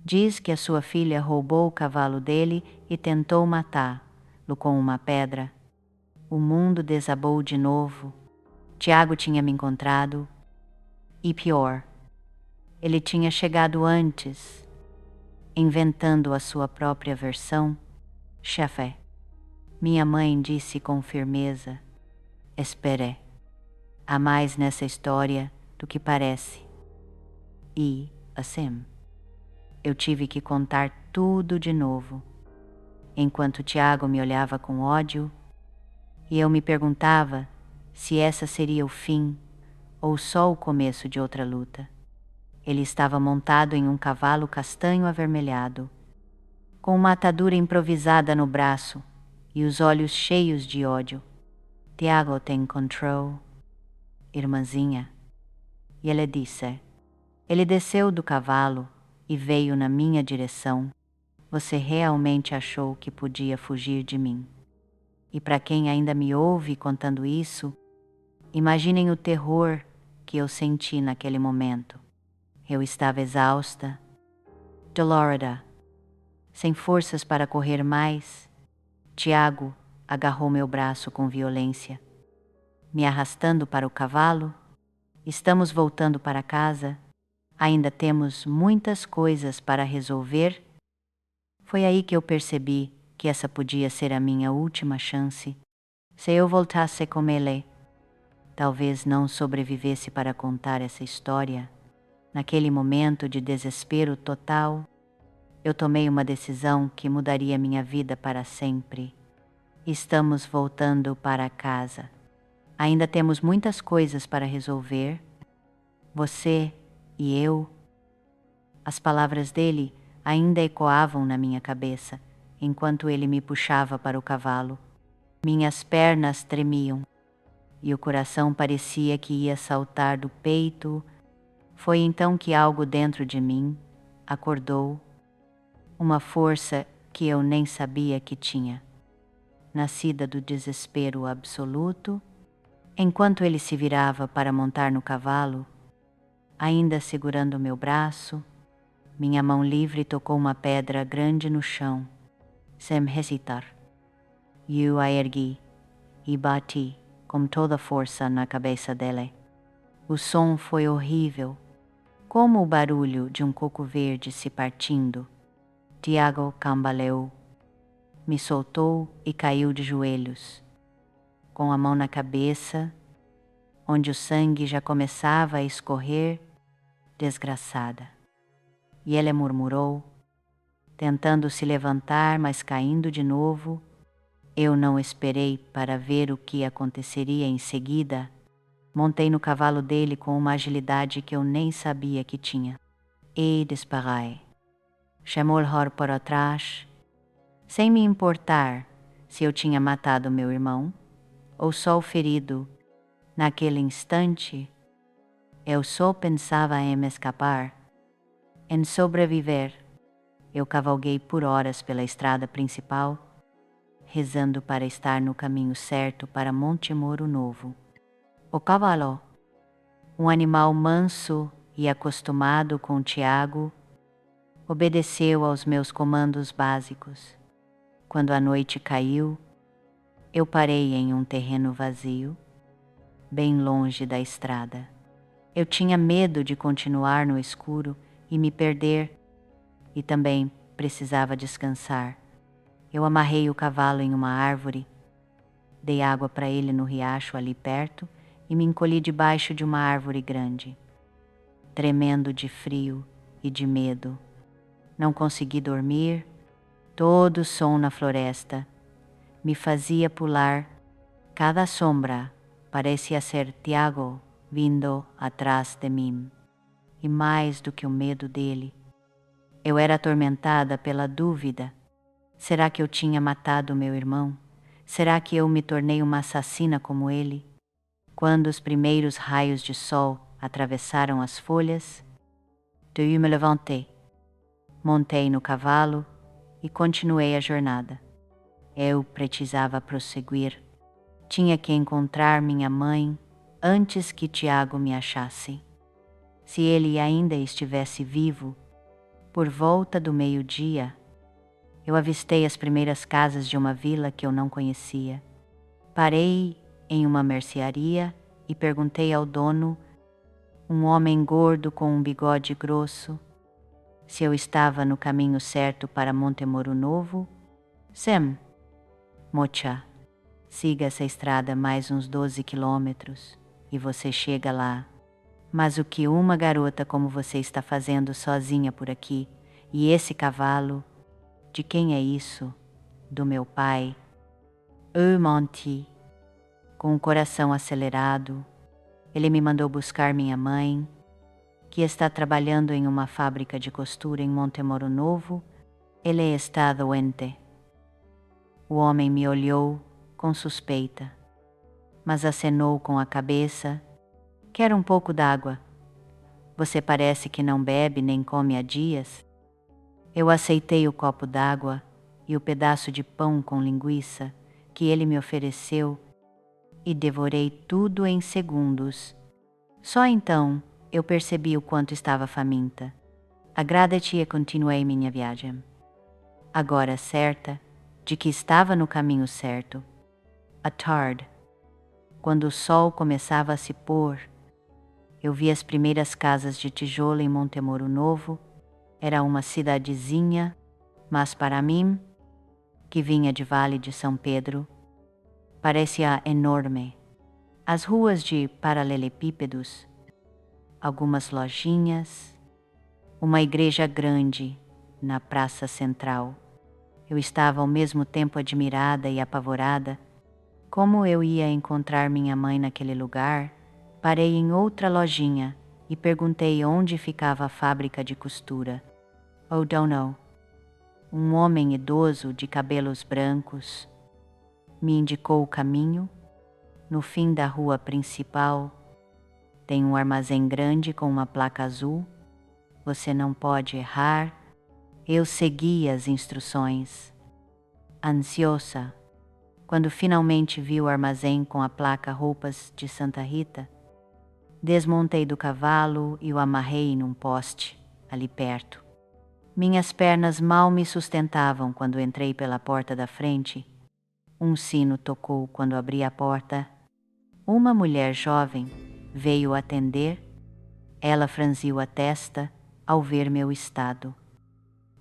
Diz que a sua filha roubou o cavalo dele e tentou matá-lo com uma pedra. O mundo desabou de novo. Tiago tinha me encontrado. E pior, ele tinha chegado antes, inventando a sua própria versão. Chefe, minha mãe disse com firmeza, espere, há mais nessa história do que parece. E, assim, eu tive que contar tudo de novo, enquanto Tiago me olhava com ódio, e eu me perguntava se essa seria o fim ou só o começo de outra luta. Ele estava montado em um cavalo castanho avermelhado, com uma atadura improvisada no braço e os olhos cheios de ódio. Tiago te encontrou, irmãzinha? E ele disse. Ele desceu do cavalo e veio na minha direção. Você realmente achou que podia fugir de mim? E para quem ainda me ouve contando isso, imaginem o terror que eu senti naquele momento. Eu estava exausta, dolorida, sem forças para correr mais. Tiago agarrou meu braço com violência, me arrastando para o cavalo. Estamos voltando para casa. Ainda temos muitas coisas para resolver. Foi aí que eu percebi que essa podia ser a minha última chance. Se eu voltasse com ele, talvez não sobrevivesse para contar essa história, naquele momento de desespero total, eu tomei uma decisão que mudaria minha vida para sempre. Estamos voltando para casa. Ainda temos muitas coisas para resolver. Você e eu. As palavras dele ainda ecoavam na minha cabeça, enquanto ele me puxava para o cavalo. Minhas pernas tremiam e o coração parecia que ia saltar do peito. Foi então que algo dentro de mim acordou, uma força que eu nem sabia que tinha. Nascida do desespero absoluto, enquanto ele se virava para montar no cavalo, ainda segurando meu braço, minha mão livre tocou uma pedra grande no chão, sem hesitar. Eu a ergui e bati com toda a força na cabeça dele. O som foi horrível, como o barulho de um coco verde se partindo. Tiago cambaleou, me soltou e caiu de joelhos, com a mão na cabeça, onde o sangue já começava a escorrer, desgraçada. E ele murmurou, tentando se levantar, mas caindo de novo. Eu não esperei para ver o que aconteceria em seguida. Montei no cavalo dele com uma agilidade que eu nem sabia que tinha. E disparai. Chamou-o para trás, sem me importar se eu tinha matado meu irmão ou só o ferido. Naquele instante, eu só pensava em me escapar, em sobreviver. Eu cavalguei por horas pela estrada principal, rezando para estar no caminho certo para Monte Moro Novo. O cavalo, um animal manso e acostumado com Tiago, obedeceu aos meus comandos básicos. Quando a noite caiu, eu parei em um terreno vazio, bem longe da estrada. Eu tinha medo de continuar no escuro e me perder, e também precisava descansar. Eu amarrei o cavalo em uma árvore, dei água para ele no riacho ali perto e me encolhi debaixo de uma árvore grande, tremendo de frio e de medo. Não consegui dormir. Todo o som na floresta me fazia pular. Cada sombra parecia ser Tiago vindo atrás de mim. E mais do que o medo dele, eu era atormentada pela dúvida. Será que eu tinha matado meu irmão? Será que eu me tornei uma assassina como ele? Quando os primeiros raios de sol atravessaram as folhas, eu me levantei, montei no cavalo e continuei a jornada. Eu precisava prosseguir. Tinha que encontrar minha mãe antes que Tiago me achasse. Se ele ainda estivesse vivo, por volta do meio-dia, eu avistei as primeiras casas de uma vila que eu não conhecia. Parei em uma mercearia e perguntei ao dono, um homem gordo com um bigode grosso, se eu estava no caminho certo para Monte Moro Novo. Sem, mocha, siga essa estrada mais uns 12 quilômetros e você chega lá. Mas o que uma garota como você está fazendo sozinha por aqui? E esse cavalo? De quem é isso? Do meu pai. Eu menti. Com o coração acelerado, ele me mandou buscar minha mãe, que está trabalhando em uma fábrica de costura em Monte Moro Novo. Ele está doente. O homem me olhou com suspeita, mas acenou com a cabeça. Quer um pouco d'água? Você parece que não bebe nem come há dias. Eu aceitei o copo d'água e o pedaço de pão com linguiça que ele me ofereceu e devorei tudo em segundos. Só então eu percebi o quanto estava faminta. Agrada-te e continuei minha viagem. Agora certa de que estava no caminho certo. À tarde, quando o sol começava a se pôr, eu vi as primeiras casas de tijolo em Monte Moro Novo. Era uma cidadezinha, mas para mim, que vinha de Vale de São Pedro, parecia enorme. As ruas de paralelepípedos, algumas lojinhas, uma igreja grande na praça central. Eu estava ao mesmo tempo admirada e apavorada. Como eu ia encontrar minha mãe naquele lugar? Parei em outra lojinha e perguntei onde ficava a fábrica de costura. Oh, don't know. Um homem idoso de cabelos brancos me indicou o caminho. No fim da rua principal tem um armazém grande com uma placa azul. Você não pode errar. Eu segui as instruções. Ansiosa, quando finalmente vi o armazém com a placa Roupas de Santa Rita, desmontei do cavalo e o amarrei num poste, ali perto. Minhas pernas mal me sustentavam quando entrei pela porta da frente. Um sino tocou quando abri a porta. Uma mulher jovem veio atender. Ela franziu a testa ao ver meu estado.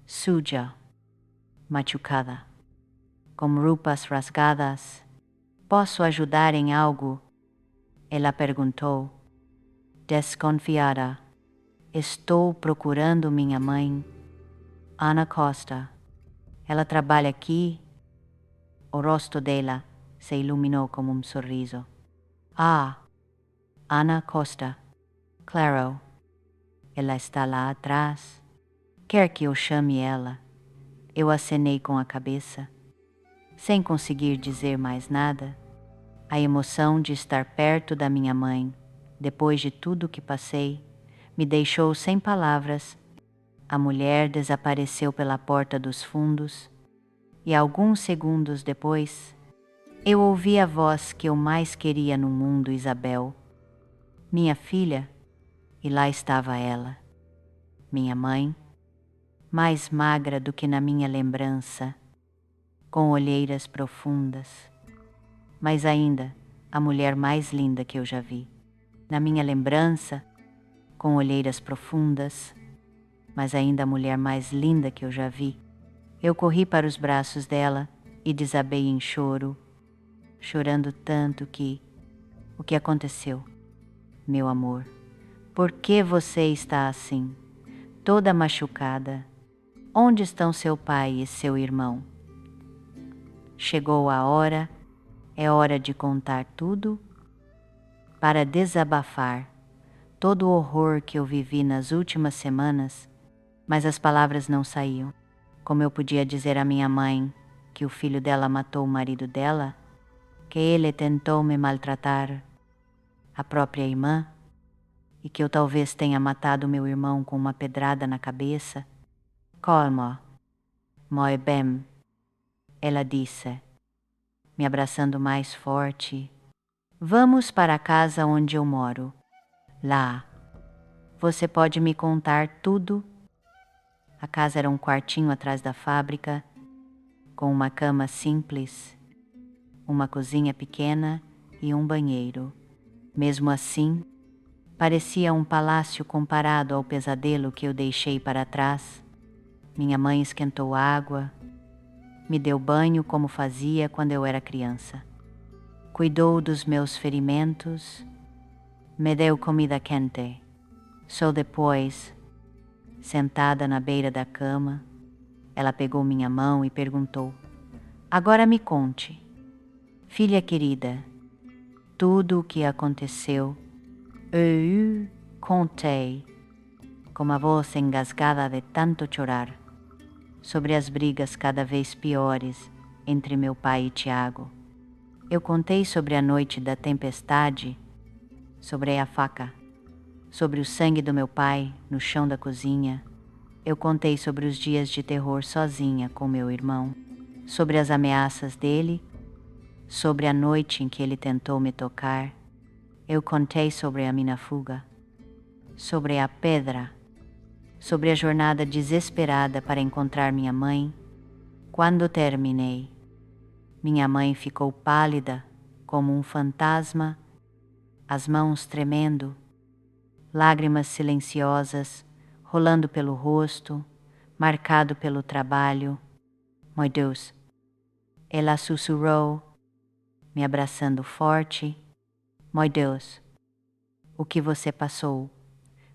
Suja, machucada, com roupas rasgadas. Posso ajudar em algo? Ela perguntou. Desconfiada. Estou procurando minha mãe, Ana Costa. Ela trabalha aqui? O rosto dela se iluminou como um sorriso. Ah, Ana Costa. Claro. Ela está lá atrás. Quer que eu chame ela? Eu acenei com a cabeça, sem conseguir dizer mais nada. A emoção de estar perto da minha mãe, depois de tudo que passei, me deixou sem palavras. A mulher desapareceu pela porta dos fundos e alguns segundos depois, eu ouvi a voz que eu mais queria no mundo, Isabel. Minha filha, e lá estava ela, minha mãe, mais magra do que na minha lembrança, com olheiras profundas, mas ainda a mulher mais linda que eu já vi. Na minha lembrança, com olheiras profundas, mas ainda a mulher mais linda que eu já vi. Eu corri para os braços dela e desabei em choro, chorando tanto que... O que aconteceu, meu amor? Por que você está assim, toda machucada? Onde estão seu pai e seu irmão? Chegou a hora, é hora de contar tudo, para desabafar todo o horror que eu vivi nas últimas semanas, mas as palavras não saíam. Como eu podia dizer à minha mãe que o filho dela matou o marido dela, que ele tentou me maltratar, a própria irmã, e que eu talvez tenha matado meu irmão com uma pedrada na cabeça? Calma, moi bem, ela disse, me abraçando mais forte. Vamos para a casa onde eu moro. Lá, você pode me contar tudo. A casa era um quartinho atrás da fábrica, com uma cama simples, uma cozinha pequena e um banheiro. Mesmo assim, parecia um palácio comparado ao pesadelo que eu deixei para trás. Minha mãe esquentou água, me deu banho como fazia quando eu era criança. Cuidou dos meus ferimentos, me deu comida quente. Só depois, sentada na beira da cama, ela pegou minha mão e perguntou: agora me conte, filha querida, tudo o que aconteceu. Eu contei, com a voz engasgada de tanto chorar, sobre as brigas cada vez piores entre meu pai e Tiago. Eu contei sobre a noite da tempestade, sobre a faca, sobre o sangue do meu pai no chão da cozinha. Eu contei sobre os dias de terror sozinha com meu irmão, sobre as ameaças dele, sobre a noite em que ele tentou me tocar. Eu contei sobre a minha fuga, sobre a pedra, sobre a jornada desesperada para encontrar minha mãe. Quando terminei, minha mãe ficou pálida como um fantasma, as mãos tremendo, lágrimas silenciosas rolando pelo rosto, marcado pelo trabalho. Meu Deus, ela sussurrou, me abraçando forte. Meu Deus, o que você passou?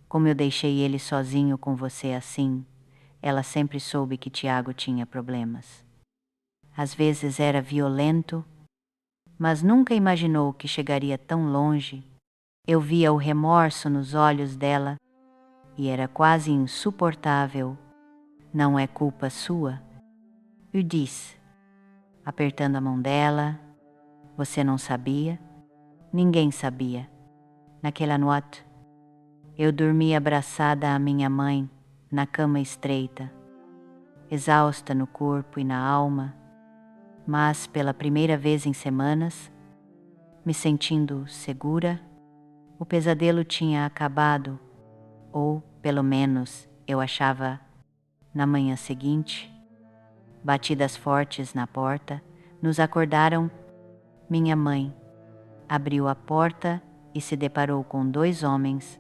Como eu deixei ele sozinho com você assim? Ela sempre soube que Tiago tinha problemas. Às vezes era violento, mas nunca imaginou que chegaria tão longe. Eu via o remorso nos olhos dela e era quase insuportável. Não é culpa sua? Eu disse, apertando a mão dela. Você não sabia? Ninguém sabia. Naquela noite, eu dormi abraçada à minha mãe, na cama estreita, exausta no corpo e na alma, mas pela primeira vez em semanas, me sentindo segura. O pesadelo tinha acabado, ou pelo menos eu achava. Na manhã seguinte, batidas fortes na porta nos acordaram. Minha mãe abriu a porta e se deparou com 2 homens.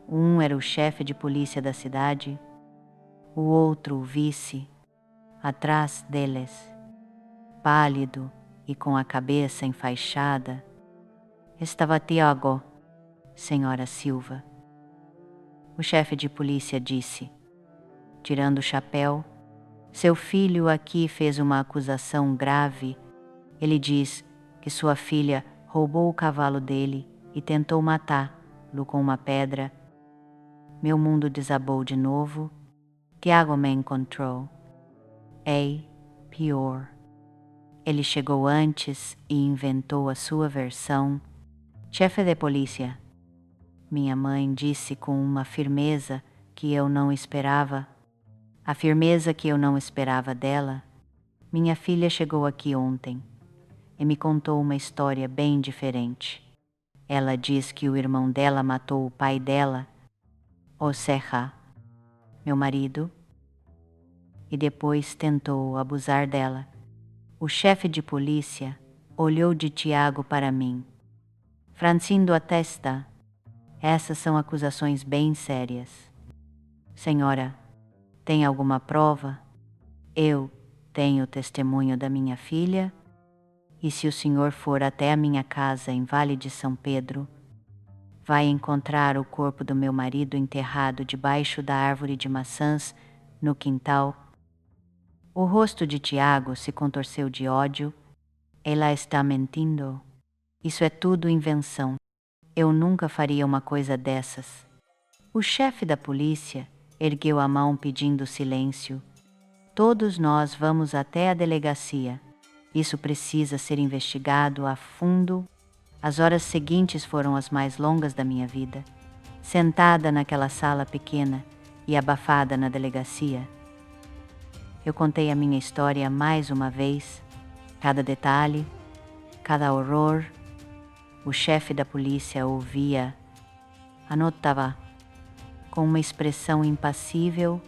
Um era o chefe de polícia da cidade, o outro o vice. Atrás deles, pálido e com a cabeça enfaixada, estava Tiago, senhora Silva. O chefe de polícia disse, tirando o chapéu, seu filho aqui fez uma acusação grave. Ele diz que sua filha roubou o cavalo dele e tentou matá-lo com uma pedra. Meu mundo desabou de novo. Tiago me encontrou. Pior. Ele chegou antes e inventou a sua versão. Chefe de polícia, minha mãe disse com uma firmeza que eu não esperava. A firmeza que eu não esperava dela. Minha filha chegou aqui ontem e me contou uma história bem diferente. Ela diz que o irmão dela matou o pai dela, o Serra, meu marido, e depois tentou abusar dela. O chefe de polícia olhou de Tiago para mim, franzindo a testa. Essas são acusações bem sérias. Senhora, tem alguma prova? Eu tenho testemunho da minha filha, e se o senhor for até a minha casa em Vale de São Pedro, vai encontrar o corpo do meu marido enterrado debaixo da árvore de maçãs no quintal. O rosto de Tiago se contorceu de ódio. Ela está mentindo. Isso é tudo invenção. Eu nunca faria uma coisa dessas. O chefe da polícia ergueu a mão pedindo silêncio. Todos nós vamos até a delegacia. Isso precisa ser investigado a fundo. As horas seguintes foram as mais longas da minha vida. Sentada naquela sala pequena e abafada na delegacia, eu contei a minha história mais uma vez, cada detalhe, cada horror. O chefe da polícia ouvia, anotava, com uma expressão impassível.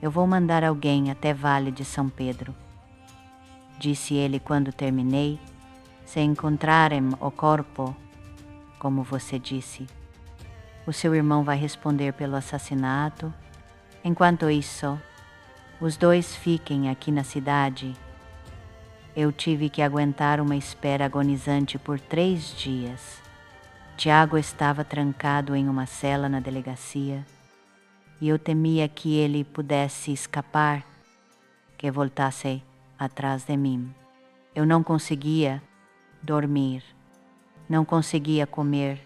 Eu vou mandar alguém até Vale de São Pedro, disse ele quando terminei. Se encontrarem o corpo, como você disse, o seu irmão vai responder pelo assassinato. Enquanto isso, os 2 fiquem aqui na cidade. Eu tive que aguentar uma espera agonizante por 3 dias. Tiago estava trancado em uma cela na delegacia e eu temia que ele pudesse escapar, que voltasse atrás de mim. Eu não conseguia dormir, não conseguia comer.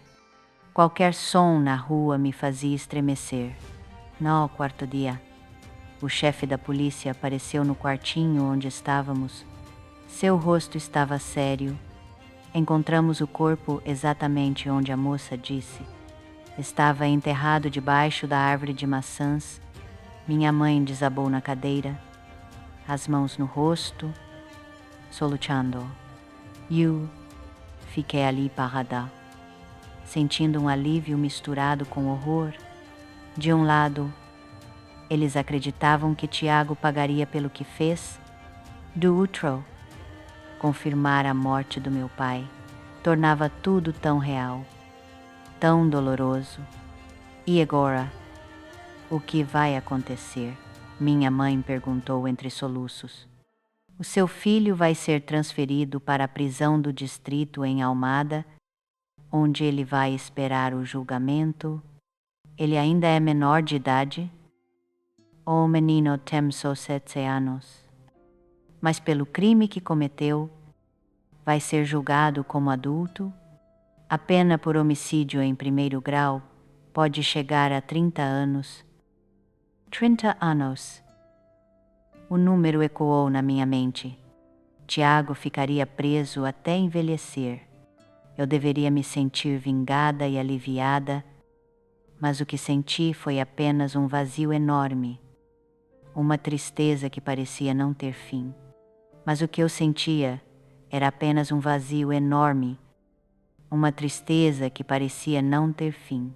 Qualquer som na rua me fazia estremecer. No 4º dia, o chefe da polícia apareceu no quartinho onde estávamos. Seu rosto estava sério. Encontramos o corpo exatamente onde a moça disse. Estava enterrado debaixo da árvore de maçãs. Minha mãe desabou na cadeira, as mãos no rosto, soluçando. Eu fiquei ali parada, sentindo um alívio misturado com horror. De um lado, eles acreditavam que Tiago pagaria pelo que fez. Do outro, confirmar a morte do meu pai tornava tudo tão real, tão doloroso. E agora, o que vai acontecer? Minha mãe perguntou entre soluços. O seu filho vai ser transferido para a prisão do distrito em Almada onde ele vai esperar o julgamento. Ele ainda é menor de idade. O menino tem só 7 anos. Mas pelo crime que cometeu, vai ser julgado como adulto. A pena por homicídio em primeiro grau pode chegar a 30 anos. 30 anos. O número ecoou na minha mente. Tiago ficaria preso até envelhecer. Eu deveria me sentir vingada e aliviada, mas o que senti foi apenas um vazio enorme, uma tristeza que parecia não ter fim. Mas o que eu sentia era apenas um vazio enorme, uma tristeza que parecia não ter fim.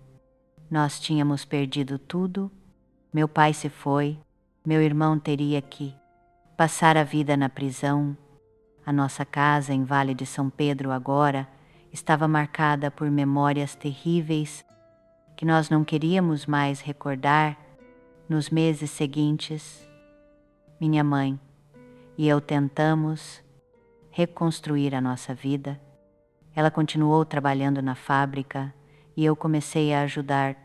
Nós tínhamos perdido tudo, meu pai se foi, meu irmão teria que passar a vida na prisão. A nossa casa em Vale de São Pedro agora estava marcada por memórias terríveis que nós não queríamos mais recordar. Nos meses seguintes, minha mãe e eu tentamos reconstruir a nossa vida. Ela continuou trabalhando na fábrica e eu comecei a ajudar,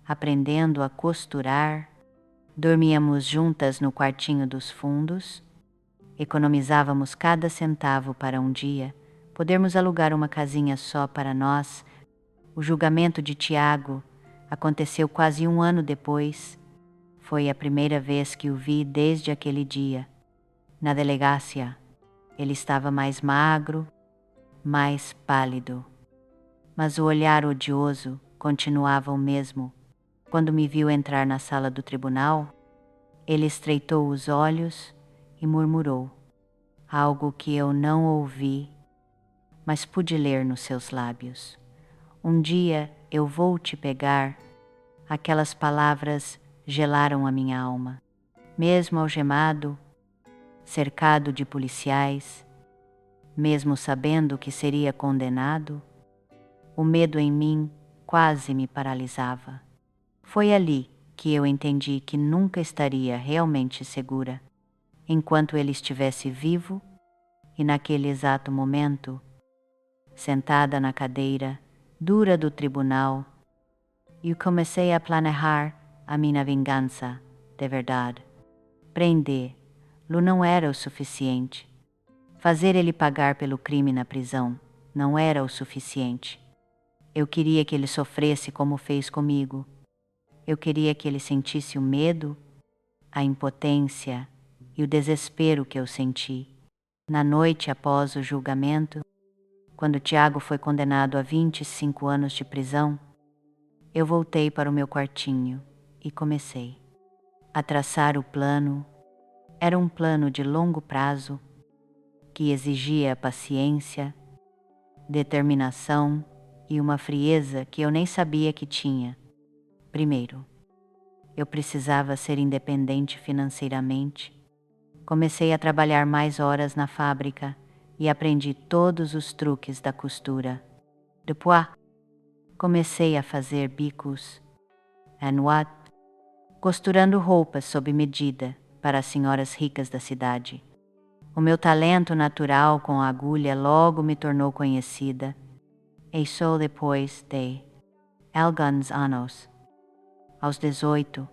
aprendendo a costurar. Dormíamos juntas no quartinho dos fundos. Economizávamos cada centavo para um dia podermos alugar uma casinha só para nós. O julgamento de Tiago aconteceu quase 1 ano depois. Foi a primeira vez que o vi desde aquele dia. Na delegacia, ele estava mais magro, mais pálido, mas o olhar odioso continuava o mesmo. Quando me viu entrar na sala do tribunal, ele estreitou os olhos e murmurou algo que eu não ouvi, mas pude ler nos seus lábios. Um dia eu vou te pegar. Aquelas palavras gelaram a minha alma. Mesmo algemado, cercado de policiais, mesmo sabendo que seria condenado, o medo em mim quase me paralisava. Foi ali que eu entendi que nunca estaria realmente segura enquanto ele estivesse vivo, e naquele exato momento, sentada na cadeira dura do tribunal, eu comecei a planejar a minha vingança de verdade. Prender-lo não era o suficiente. Fazer ele pagar pelo crime na prisão não era o suficiente. Eu queria que ele sofresse como fez comigo. Eu queria que ele sentisse o medo, a impotência e o desespero que eu senti. Na noite após o julgamento, quando Tiago foi condenado a 25 anos de prisão, eu voltei para o meu quartinho e comecei a traçar o plano. Era um plano de longo prazo que exigia paciência, determinação e uma frieza que eu nem sabia que tinha. Primeiro, eu precisava ser independente financeiramente. Comecei a trabalhar mais horas na fábrica e aprendi todos os truques da costura. Depois, comecei a fazer bicos, costurando roupas sob medida para as senhoras ricas da cidade. O meu talento natural com a agulha logo me tornou conhecida, e só depois de alguns anos, aos 18,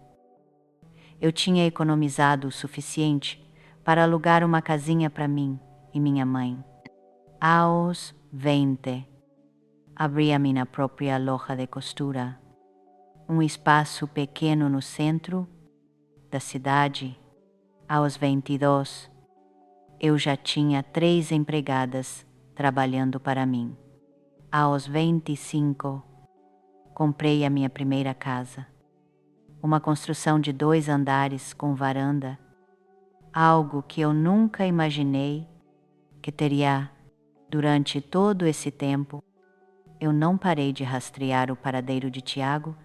eu tinha economizado o suficiente para alugar uma casinha para mim e minha mãe. Aos 20, abri a minha própria loja de costura, um espaço pequeno no centro da cidade. Aos 22, eu já tinha 3 empregadas trabalhando para mim. Aos 25, comprei a minha primeira casa, uma construção de 2 andares com varanda, algo que eu nunca imaginei que teria. Durante todo esse tempo, eu não parei de rastrear o paradeiro de Tiago.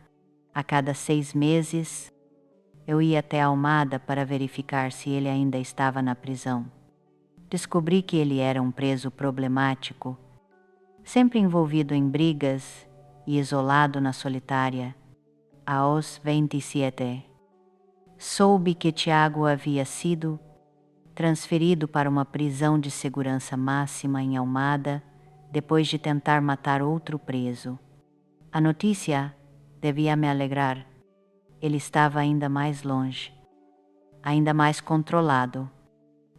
A cada 6 meses, eu ia até Almada para verificar se ele ainda estava na prisão. Descobri que ele era um preso problemático, sempre envolvido em brigas e isolado na solitária. Aos 27, soube que Tiago havia sido transferido para uma prisão de segurança máxima em Almada depois de tentar matar outro preso. A notícia devia me alegrar. Ele estava ainda mais longe, ainda mais controlado,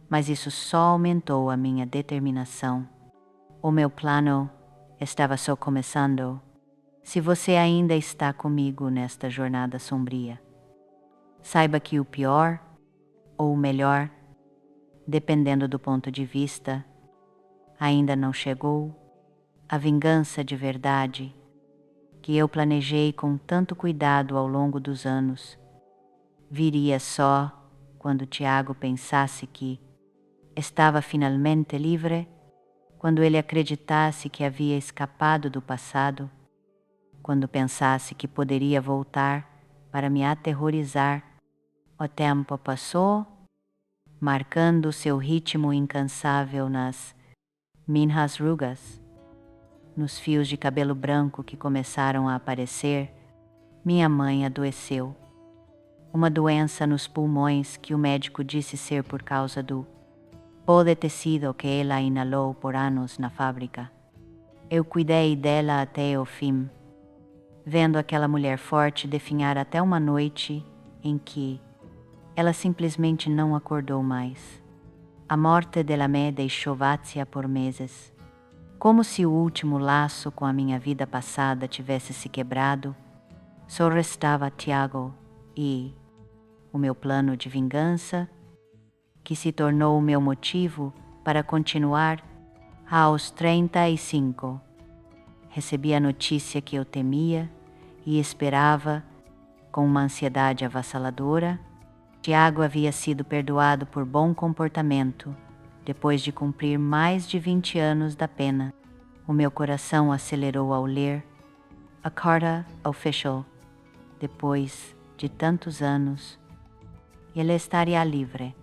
mas isso só aumentou a minha determinação. O meu plano estava só começando. Se você ainda está comigo nesta jornada sombria, saiba que o pior, ou o melhor, dependendo do ponto de vista, ainda não chegou. A vingança de verdade, que eu planejei com tanto cuidado ao longo dos anos, viria só quando Tiago pensasse que estava finalmente livre, quando ele acreditasse que havia escapado do passado, quando pensasse que poderia voltar para me aterrorizar. O tempo passou, marcando seu ritmo incansável nas minhas rugas, nos fios de cabelo branco que começaram a aparecer. Minha mãe adoeceu. Uma doença nos pulmões que o médico disse ser por causa do pó de tecido que ela inalou por anos na fábrica. Eu cuidei dela até o fim, vendo aquela mulher forte definhar até uma noite em que ela simplesmente não acordou mais. A morte dela me deixou vazia por meses. Como se o último laço com a minha vida passada tivesse se quebrado, só restava Tiago e o meu plano de vingança, que se tornou o meu motivo para continuar. Aos 35, recebi a notícia que eu temia e esperava com uma ansiedade avassaladora. Tiago havia sido perdoado por bom comportamento depois de cumprir mais de 20 anos da pena. O meu coração acelerou ao ler a carta official. Depois de tantos anos, ele estaria livre.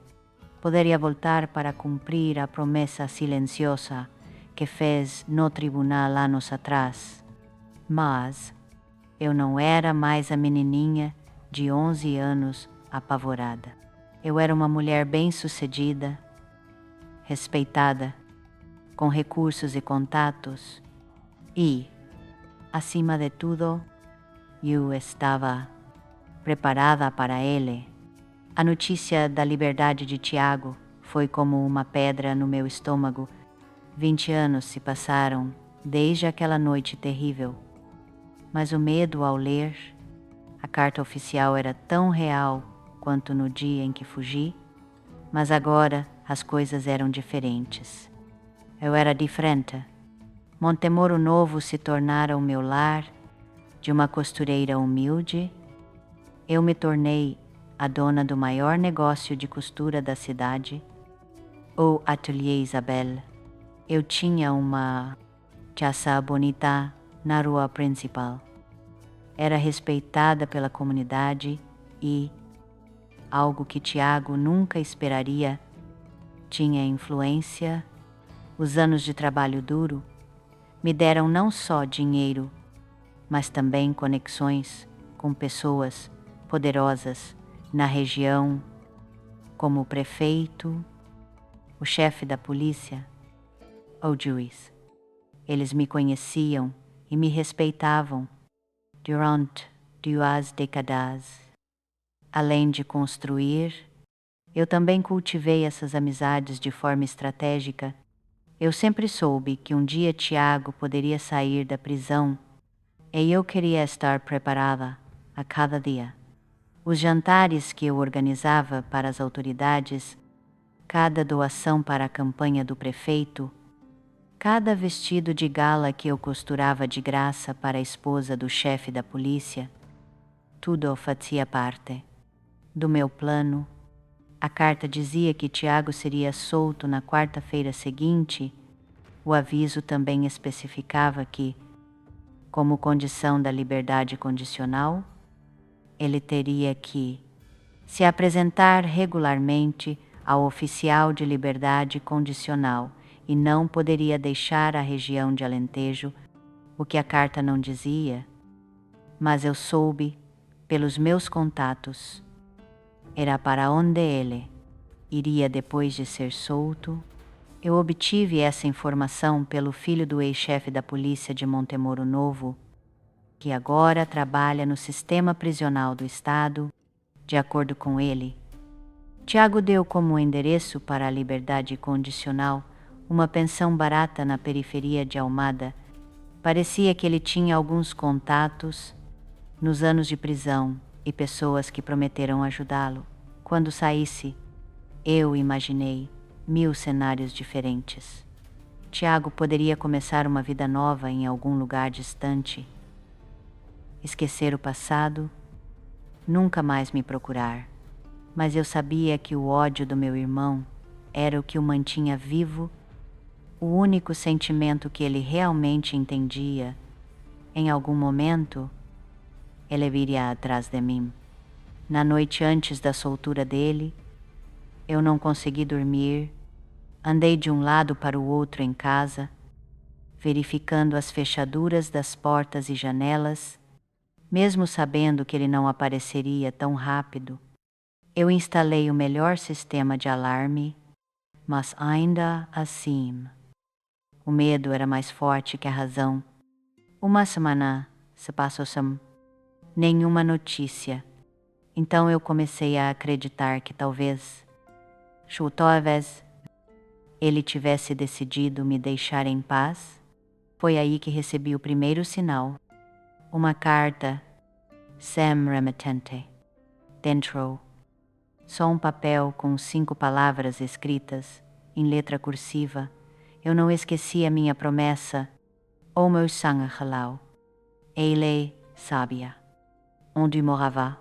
Poderia voltar para cumprir a promessa silenciosa que fez no tribunal anos atrás. Mas eu não era mais a menininha de 11 anos apavorada. Eu era uma mulher bem-sucedida, respeitada, com recursos e contatos e, acima de tudo, eu estava preparada para ele. A notícia da liberdade de Tiago foi como uma pedra no meu estômago. 20 anos se passaram desde aquela noite terrível, mas o medo ao ler a carta oficial era tão real quanto no dia em que fugi. Mas agora as coisas eram diferentes. Eu era diferente. Montemoro Novo se tornara o meu lar. De uma costureira humilde, eu me tornei a dona do maior negócio de costura da cidade, o Atelier Isabel. Eu tinha uma casa bonita na rua principal. Era respeitada pela comunidade e, algo que Tiago nunca esperaria, tinha influência. Os anos de trabalho duro me deram não só dinheiro, mas também conexões com pessoas poderosas na região, como o prefeito, o chefe da polícia ou juiz. Eles me conheciam e me respeitavam durante 2 décadas. Além de construir, eu também cultivei essas amizades de forma estratégica. Eu sempre soube que um dia Tiago poderia sair da prisão e eu queria estar preparada a cada dia. Os jantares que eu organizava para as autoridades, cada doação para a campanha do prefeito, cada vestido de gala que eu costurava de graça para a esposa do chefe da polícia, tudo fazia parte do meu plano. A carta dizia que Tiago seria solto na quarta-feira seguinte. O aviso também especificava que, como condição da liberdade condicional, ele teria que se apresentar regularmente ao oficial de liberdade condicional e não poderia deixar a região de Alentejo, o que a carta não dizia, mas eu soube pelos meus contatos. Era para onde ele iria depois de ser solto Eu obtive essa informação pelo filho do ex-chefe da polícia de Montemoro Novo, que agora trabalha no sistema prisional do estado. De acordo com ele, Tiago deu como endereço para a liberdade condicional uma pensão barata na periferia de Almada. Parecia que ele tinha alguns contatos nos anos de prisão e pessoas que prometeram ajudá-lo. Quando saísse, eu imaginei 1000 cenários diferentes. Tiago poderia começar uma vida nova em algum lugar distante, esquecer o passado, nunca mais me procurar. Mas eu sabia que o ódio do meu irmão era o que o mantinha vivo, o único sentimento que ele realmente entendia. Em algum momento, ele viria atrás de mim. Na noite antes da soltura dele, eu não consegui dormir. Andei de um lado para o outro em casa, verificando as fechaduras das portas e janelas, mesmo sabendo que ele não apareceria tão rápido. Eu instalei o melhor sistema de alarme, mas ainda assim, o medo era mais forte que a razão. Uma semana se passou sem nenhuma notícia. Então eu comecei a acreditar que talvez ele tivesse decidido me deixar em paz. Foi aí que recebi o primeiro sinal. Uma carta, sem remetente. Dentro, só um papel com 5 palavras escritas em letra cursiva. Eu não esqueci a minha promessa. O meu sangue relau. Ele sabia onde morava.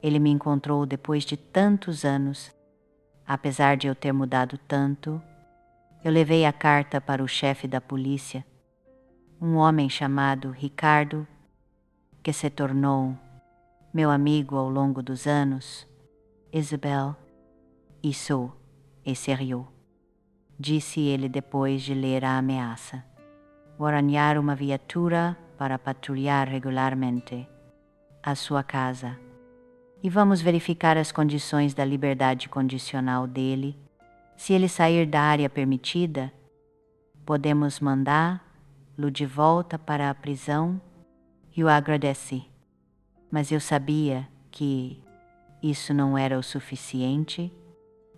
Ele me encontrou depois de tantos anos. Apesar de eu ter mudado tanto, eu levei a carta para o chefe da polícia, um homem chamado Ricardo, que se tornou meu amigo ao longo dos anos. Isabel, isso é sério, disse ele depois de ler a ameaça. Vou arranjar uma viatura para patrulhar regularmente a sua casa e vamos verificar as condições da liberdade condicional dele. Se ele sair da área permitida, podemos mandá-lo de volta para a prisão. Eu agradeci, mas eu sabia que isso não era o suficiente.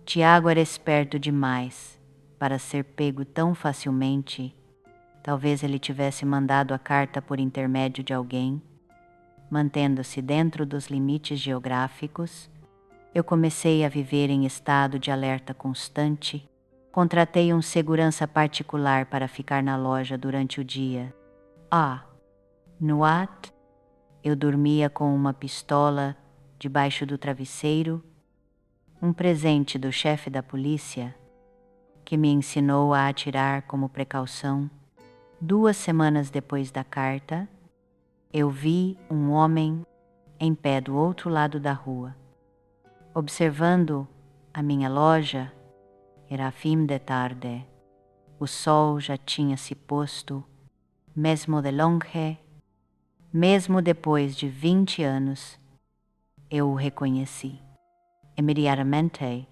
Tiago era esperto demais para ser pego tão facilmente. Talvez ele tivesse mandado a carta por intermédio de alguém. Mantendo-se dentro dos limites geográficos, eu comecei a viver em estado de alerta constante. Contratei um segurança particular para ficar na loja durante o dia. No ato, eu dormia com uma pistola debaixo do travesseiro, um presente do chefe da polícia, que me ensinou a atirar como precaução. 2 semanas depois da carta, eu vi um homem em pé do outro lado da rua, observando a minha loja. Era fim de tarde. O sol já tinha se posto, mesmo de longe. Mesmo depois de 20 anos, eu o reconheci. Imediatamente,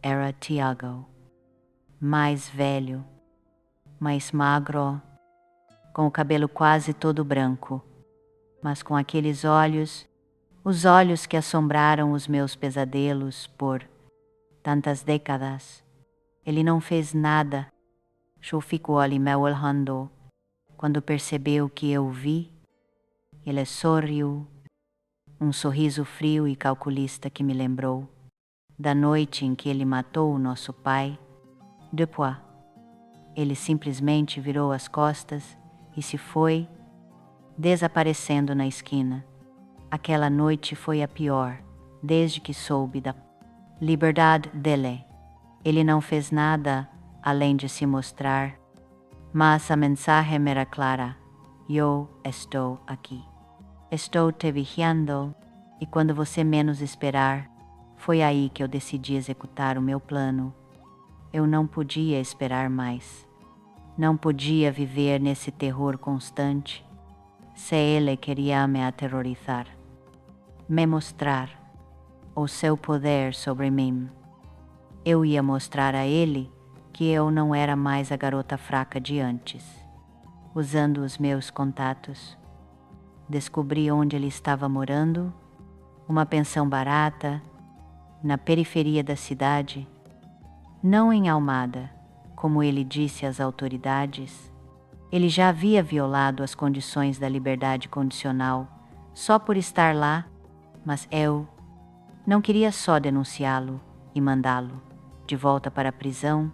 era Tiago, mais velho, mais magro, com o cabelo quase todo branco, mas com aqueles olhos, os olhos que assombraram os meus pesadelos por tantas décadas. Ele não fez nada. Só ficou ali me olhando. Quando percebeu que eu vi, ele sorriu, um sorriso frio e calculista que me lembrou da noite em que ele matou o nosso pai. Depois, ele simplesmente virou as costas e se foi, desaparecendo na esquina. Aquela noite foi a pior, desde que soube da liberdade dele. Ele não fez nada além de se mostrar, mas a mensagem era clara: eu estou aqui. Estou te vigiando, e quando você menos esperar, foi aí que eu decidi executar o meu plano. Eu não podia esperar mais. Não podia viver nesse terror constante. Se ele queria me aterrorizar, me mostrar o seu poder sobre mim, eu ia mostrar a ele que eu não era mais a garota fraca de antes. Usando os meus contatos, descobri onde ele estava morando, uma pensão barata, na periferia da cidade, não em Almada, como ele disse às autoridades. Ele já havia violado as condições da liberdade condicional só por estar lá, mas eu não queria só denunciá-lo e mandá-lo de volta para a prisão.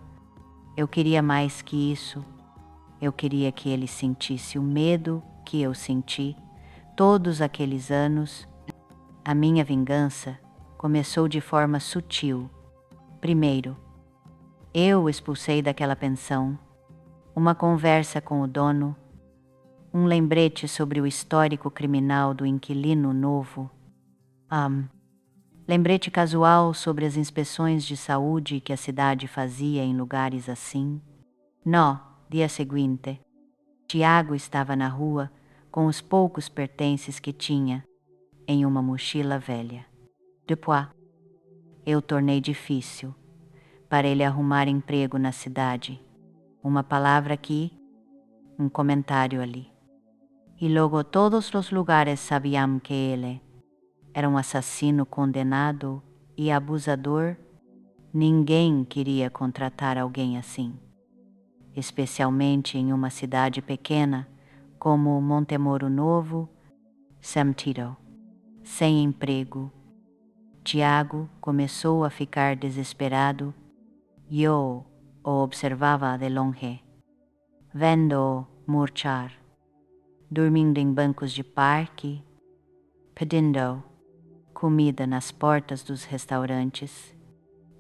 Eu queria mais que isso. Eu queria que ele sentisse o medo que eu senti todos aqueles anos. A minha vingança começou de forma sutil. Primeiro, eu o expulsei daquela pensão. Uma conversa com o dono, um lembrete sobre o histórico criminal do inquilino novo, lembrete casual sobre as inspeções de saúde que a cidade fazia em lugares assim. No dia seguinte, Tiago estava na rua com os poucos pertences que tinha em uma mochila velha. Depois, eu tornei difícil para ele arrumar emprego na cidade. Uma palavra aqui, um comentário ali. E logo todos os lugares sabiam que ele era um assassino condenado e abusador. Ninguém queria contratar alguém assim, especialmente em uma cidade pequena como Montemoro Novo, Samtiro, sem emprego. Tiago começou a ficar desesperado e eu o observava de longe, vendo-o murchar, dormindo em bancos de parque, pedindo comida nas portas dos restaurantes.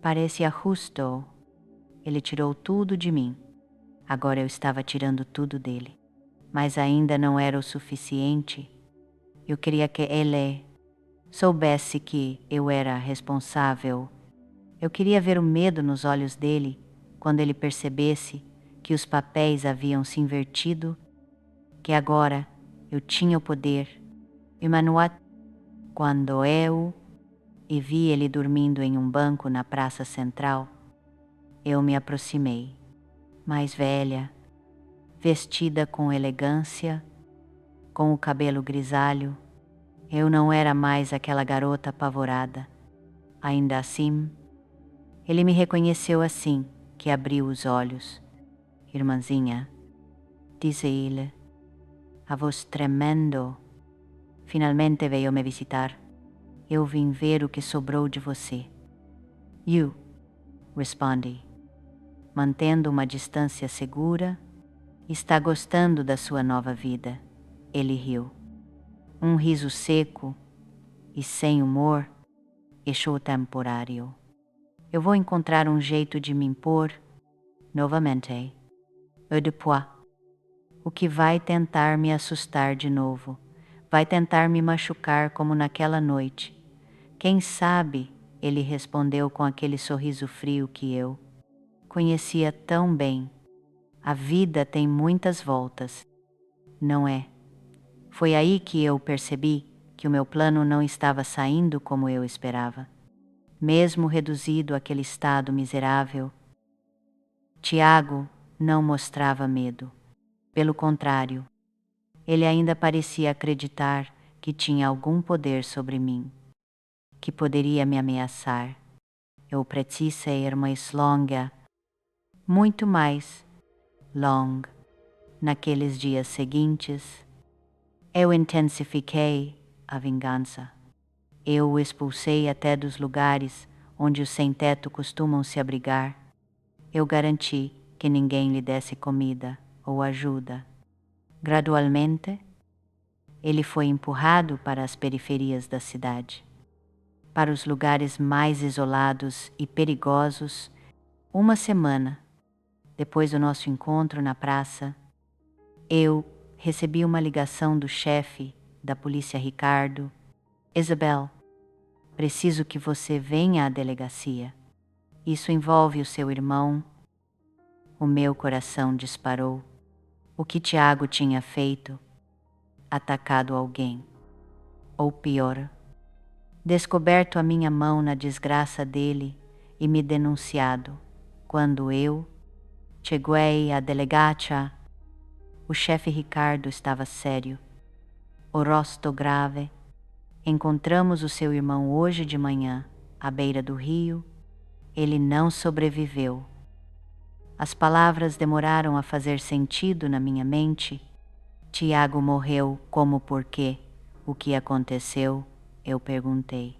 Parecia justo. Ele tirou tudo de mim. Agora eu estava tirando tudo dele. Mas ainda não era o suficiente. Eu queria que ele soubesse que eu era responsável. Eu queria ver o medo nos olhos dele quando ele percebesse que os papéis haviam se invertido, que agora eu tinha o poder. E Manuat, quando eu vi ele dormindo em um banco na praça central, eu me aproximei, mais velha, vestida com elegância, com o cabelo grisalho. Eu não era mais aquela garota apavorada. Ainda assim, ele me reconheceu assim que abriu os olhos. Irmãzinha, disse ele, a voz tremendo, finalmente veio me visitar. Eu vim ver o que sobrou de você. You, respondi, mantendo uma distância segura. Está gostando da sua nova vida. Ele riu. Um riso seco e sem humor, eixo temporário. Eu vou encontrar um jeito de me impor novamente. E depois, o que vai tentar me assustar de novo, vai tentar me machucar como naquela noite. Quem sabe, ele respondeu com aquele sorriso frio que eu conhecia tão bem. A vida tem muitas voltas, não é? Foi aí que eu percebi que o meu plano não estava saindo como eu esperava. Mesmo reduzido àquele estado miserável, Tiago não mostrava medo. Pelo contrário, ele ainda parecia acreditar que tinha algum poder sobre mim, que poderia me ameaçar. Eu preciso ir mais longa, muito mais long. Naqueles dias seguintes, eu intensifiquei a vingança. Eu o expulsei até dos lugares onde os sem-teto costumam se abrigar. Eu garanti que ninguém lhe desse comida ou ajuda. Gradualmente, ele foi empurrado para as periferias da cidade, para os lugares mais isolados e perigosos. Uma semana depois do nosso encontro na praça, eu recebi uma ligação do chefe da polícia, Ricardo. Isabel, preciso que você venha à delegacia. Isso envolve o seu irmão. O meu coração disparou. O que Tiago tinha feito? Atacado alguém. Ou pior, descoberto a minha mão na desgraça dele e me denunciado, quando eu Cheguei à delegacia. O chefe Ricardo estava sério, o rosto grave. Encontramos o seu irmão hoje de manhã, à beira do rio. Ele não sobreviveu. As palavras demoraram a fazer sentido na minha mente. Tiago morreu como por quê? O que aconteceu? Eu perguntei.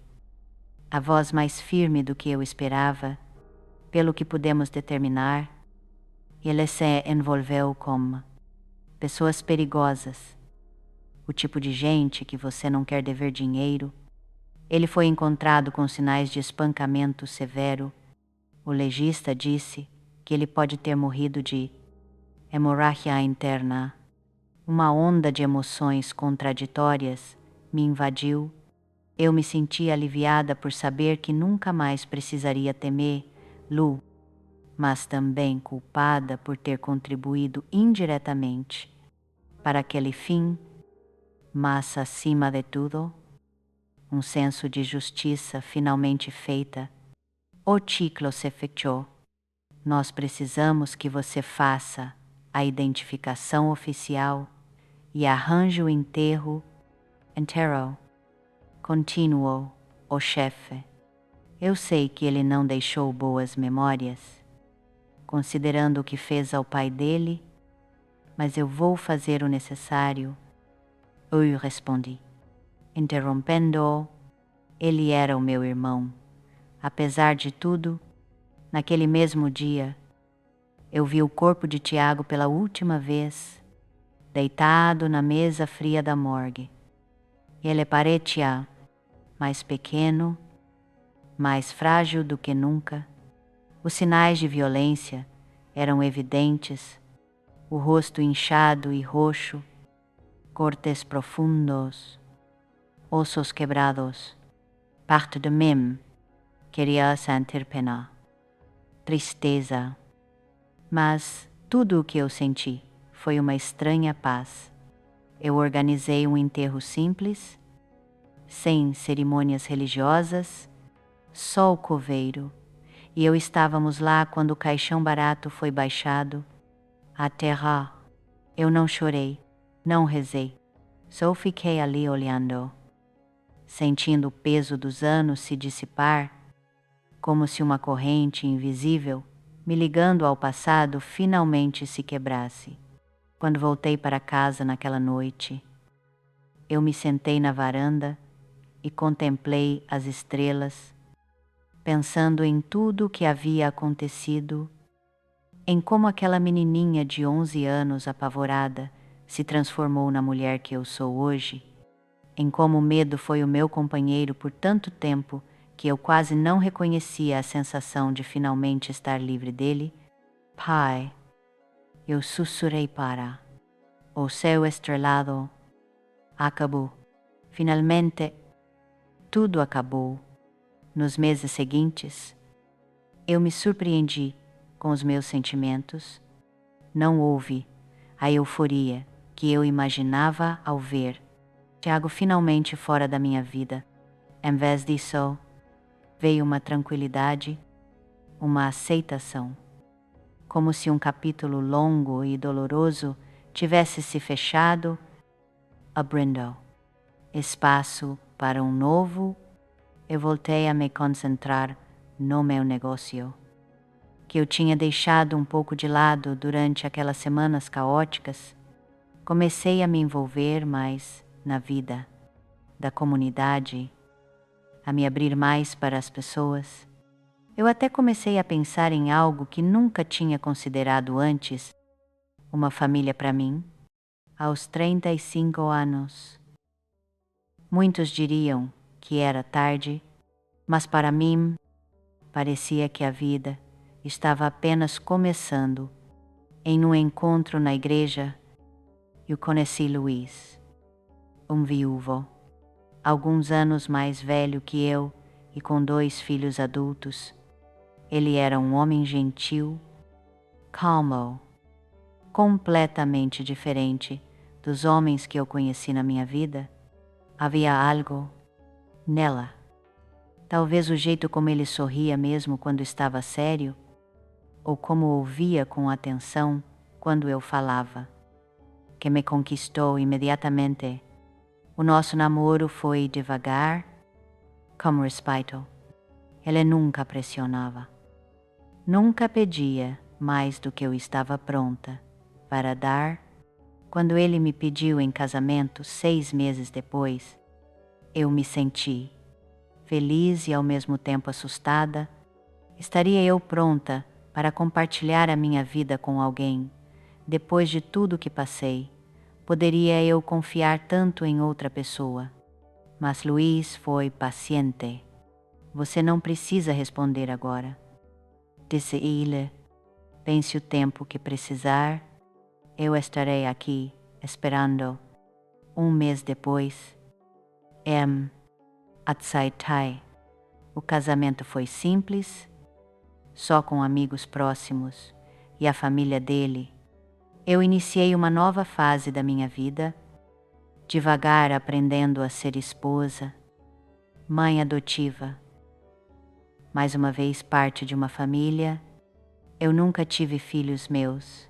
A voz mais firme do que eu esperava, pelo que pudemos determinar, ele se envolveu com pessoas perigosas, o tipo de gente que você não quer dever dinheiro. Ele foi encontrado com sinais de espancamento severo. O legista disse que ele pode ter morrido de hemorragia interna. Uma onda de emoções contraditórias me invadiu. Eu me senti aliviada por saber que nunca mais precisaria temer Lu, mas também culpada por ter contribuído indiretamente para aquele fim, mas acima de tudo, um senso de justiça finalmente feita. O ciclo se fechou. Nós precisamos que você faça a identificação oficial e arranje o enterro. Continuou o chefe. Eu sei que ele não deixou boas memórias, considerando o que fez ao pai dele, mas eu vou fazer o necessário. Eu respondi, interrompendo-o. Ele era o meu irmão. Apesar de tudo, naquele mesmo dia, eu vi o corpo de Tiago pela última vez, deitado na mesa fria da morgue. Ele parecia mais pequeno, mais frágil do que nunca. Os sinais de violência eram evidentes, o rosto inchado e roxo, cortes profundos, ossos quebrados. Parte de mim queria sentir pena, tristeza, mas tudo o que eu senti foi uma estranha paz. Eu organizei um enterro simples, sem cerimônias religiosas, só o coveiro, e eu estávamos lá quando o caixão barato foi baixado. A terra. Eu não chorei, não rezei, só fiquei ali olhando, sentindo o peso dos anos se dissipar, como se uma corrente invisível me ligando ao passado finalmente se quebrasse. Quando voltei para casa naquela noite, eu me sentei na varanda e contemplei as estrelas, pensando em tudo o que havia acontecido, em como aquela menininha de 11 anos apavorada se transformou na mulher que eu sou hoje, em como o medo foi o meu companheiro por tanto tempo que eu quase não reconhecia a sensação de finalmente estar livre dele. Pai, eu sussurrei para o céu estrelado. Acabou. Finalmente, tudo acabou. Nos meses seguintes, eu me surpreendi com os meus sentimentos. Não houve a euforia que eu imaginava ao ver Tiago finalmente fora da minha vida. Em vez disso, veio uma tranquilidade, uma aceitação, como se um capítulo longo e doloroso tivesse se fechado, abrindo espaço para um novo. Eu voltei a me concentrar no meu negócio, que eu tinha deixado um pouco de lado durante aquelas semanas caóticas. Comecei a me envolver mais na vida da comunidade, a me abrir mais para as pessoas. Eu até comecei a pensar em algo que nunca tinha considerado antes, uma família para mim, aos 35 anos. Muitos diriam que era tarde, mas para mim parecia que a vida estava apenas começando. Em um encontro na igreja, eu conheci Luiz, um viúvo, alguns anos mais velho que eu e com 2 filhos adultos. Ele era um homem gentil, calmo, completamente diferente dos homens que eu conheci na minha vida. Havia algo nela, talvez o jeito como ele sorria mesmo quando estava sério, ou como ouvia com atenção quando eu falava, que me conquistou imediatamente. O nosso namoro foi devagar, com respeito. Ele nunca pressionava. Nunca pedia mais do que eu estava pronta para dar. Quando ele me pediu em casamento 6 meses depois, eu me senti feliz e ao mesmo tempo assustada. Estaria eu pronta para compartilhar a minha vida com alguém? Depois de tudo que passei, poderia eu confiar tanto em outra pessoa? Mas Luiz foi paciente. Você não precisa responder agora, disse ele. Pense o tempo que precisar. Eu estarei aqui, esperando. 1 mês depois, aceitai. O casamento foi simples, só com amigos próximos e a família dele. Eu iniciei uma nova fase da minha vida, devagar aprendendo a ser esposa, mãe adotiva. Mais uma vez parte de uma família. Eu nunca tive filhos meus.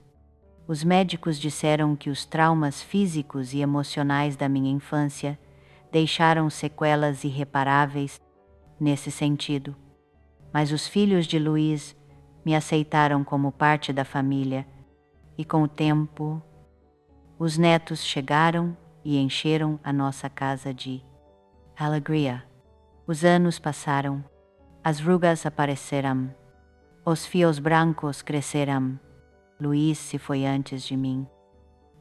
Os médicos disseram que os traumas físicos e emocionais da minha infância deixaram sequelas irreparáveis nesse sentido. Mas os filhos de Luiz me aceitaram como parte da família e com o tempo os netos chegaram e encheram a nossa casa de alegria. Os anos passaram, as rugas apareceram, os fios brancos cresceram. Luiz se foi antes de mim,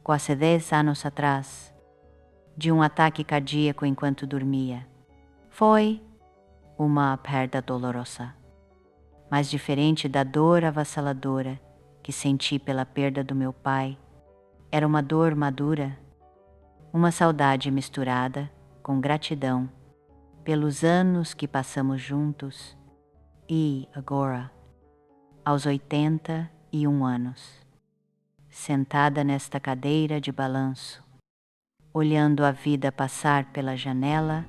quase 10 anos atrás, de um ataque cardíaco enquanto dormia. Foi uma perda dolorosa, mas diferente da dor avassaladora que senti pela perda do meu pai, era uma dor madura, uma saudade misturada com gratidão pelos anos que passamos juntos e agora, aos 81 anos, sentada nesta cadeira de balanço, olhando a vida passar pela janela,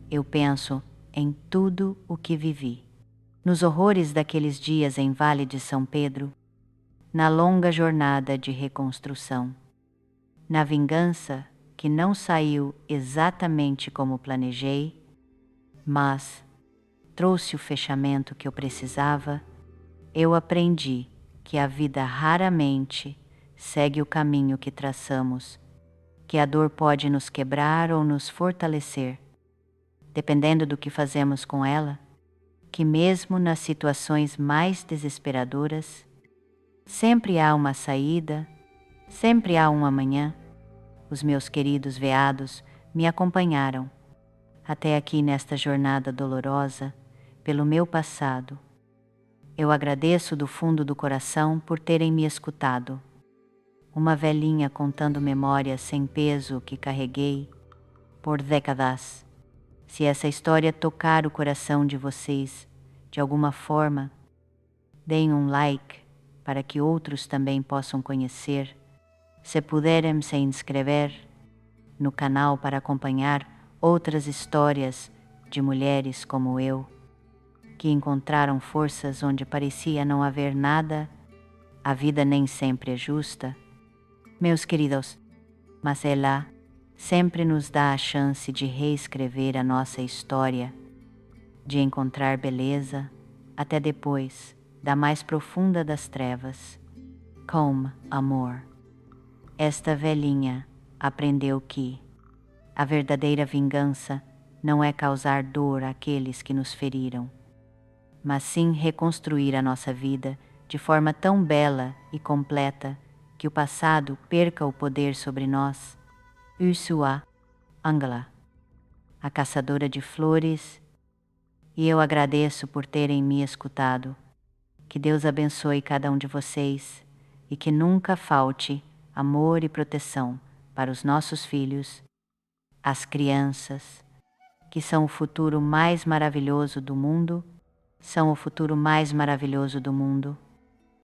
eu penso em tudo o que vivi, nos horrores daqueles dias em Vale de São Pedro, na longa jornada de reconstrução, na vingança que não saiu exatamente como planejei, mas trouxe o fechamento que eu precisava. Eu aprendi que a vida raramente segue o caminho que traçamos, que a dor pode nos quebrar ou nos fortalecer, dependendo do que fazemos com ela, que mesmo nas situações mais desesperadoras, sempre há uma saída, sempre há um amanhã. Os meus queridos veados me acompanharam até aqui nesta jornada dolorosa pelo meu passado. Eu agradeço do fundo do coração por terem me escutado. Uma velhinha contando memórias sem peso que carreguei por décadas. Se essa história tocar o coração de vocês de alguma forma, deem um like para que outros também possam conhecer. Se puderem se inscrever no canal para acompanhar outras histórias de mulheres como eu, que encontraram forças onde parecia não haver nada. A vida nem sempre é justa, meus queridos, mas ela sempre nos dá a chance de reescrever a nossa história, de encontrar beleza até depois da mais profunda das trevas, com amor. Esta velhinha aprendeu que a verdadeira vingança não é causar dor àqueles que nos feriram, mas sim reconstruir a nossa vida de forma tão bela e completa que o passado perca o poder sobre nós. Ursula Angela, a caçadora de flores, e eu agradeço por terem me escutado. Que Deus abençoe cada um de vocês e que nunca falte amor e proteção para os nossos filhos, as crianças, que são o futuro mais maravilhoso do mundo, são o futuro mais maravilhoso do mundo.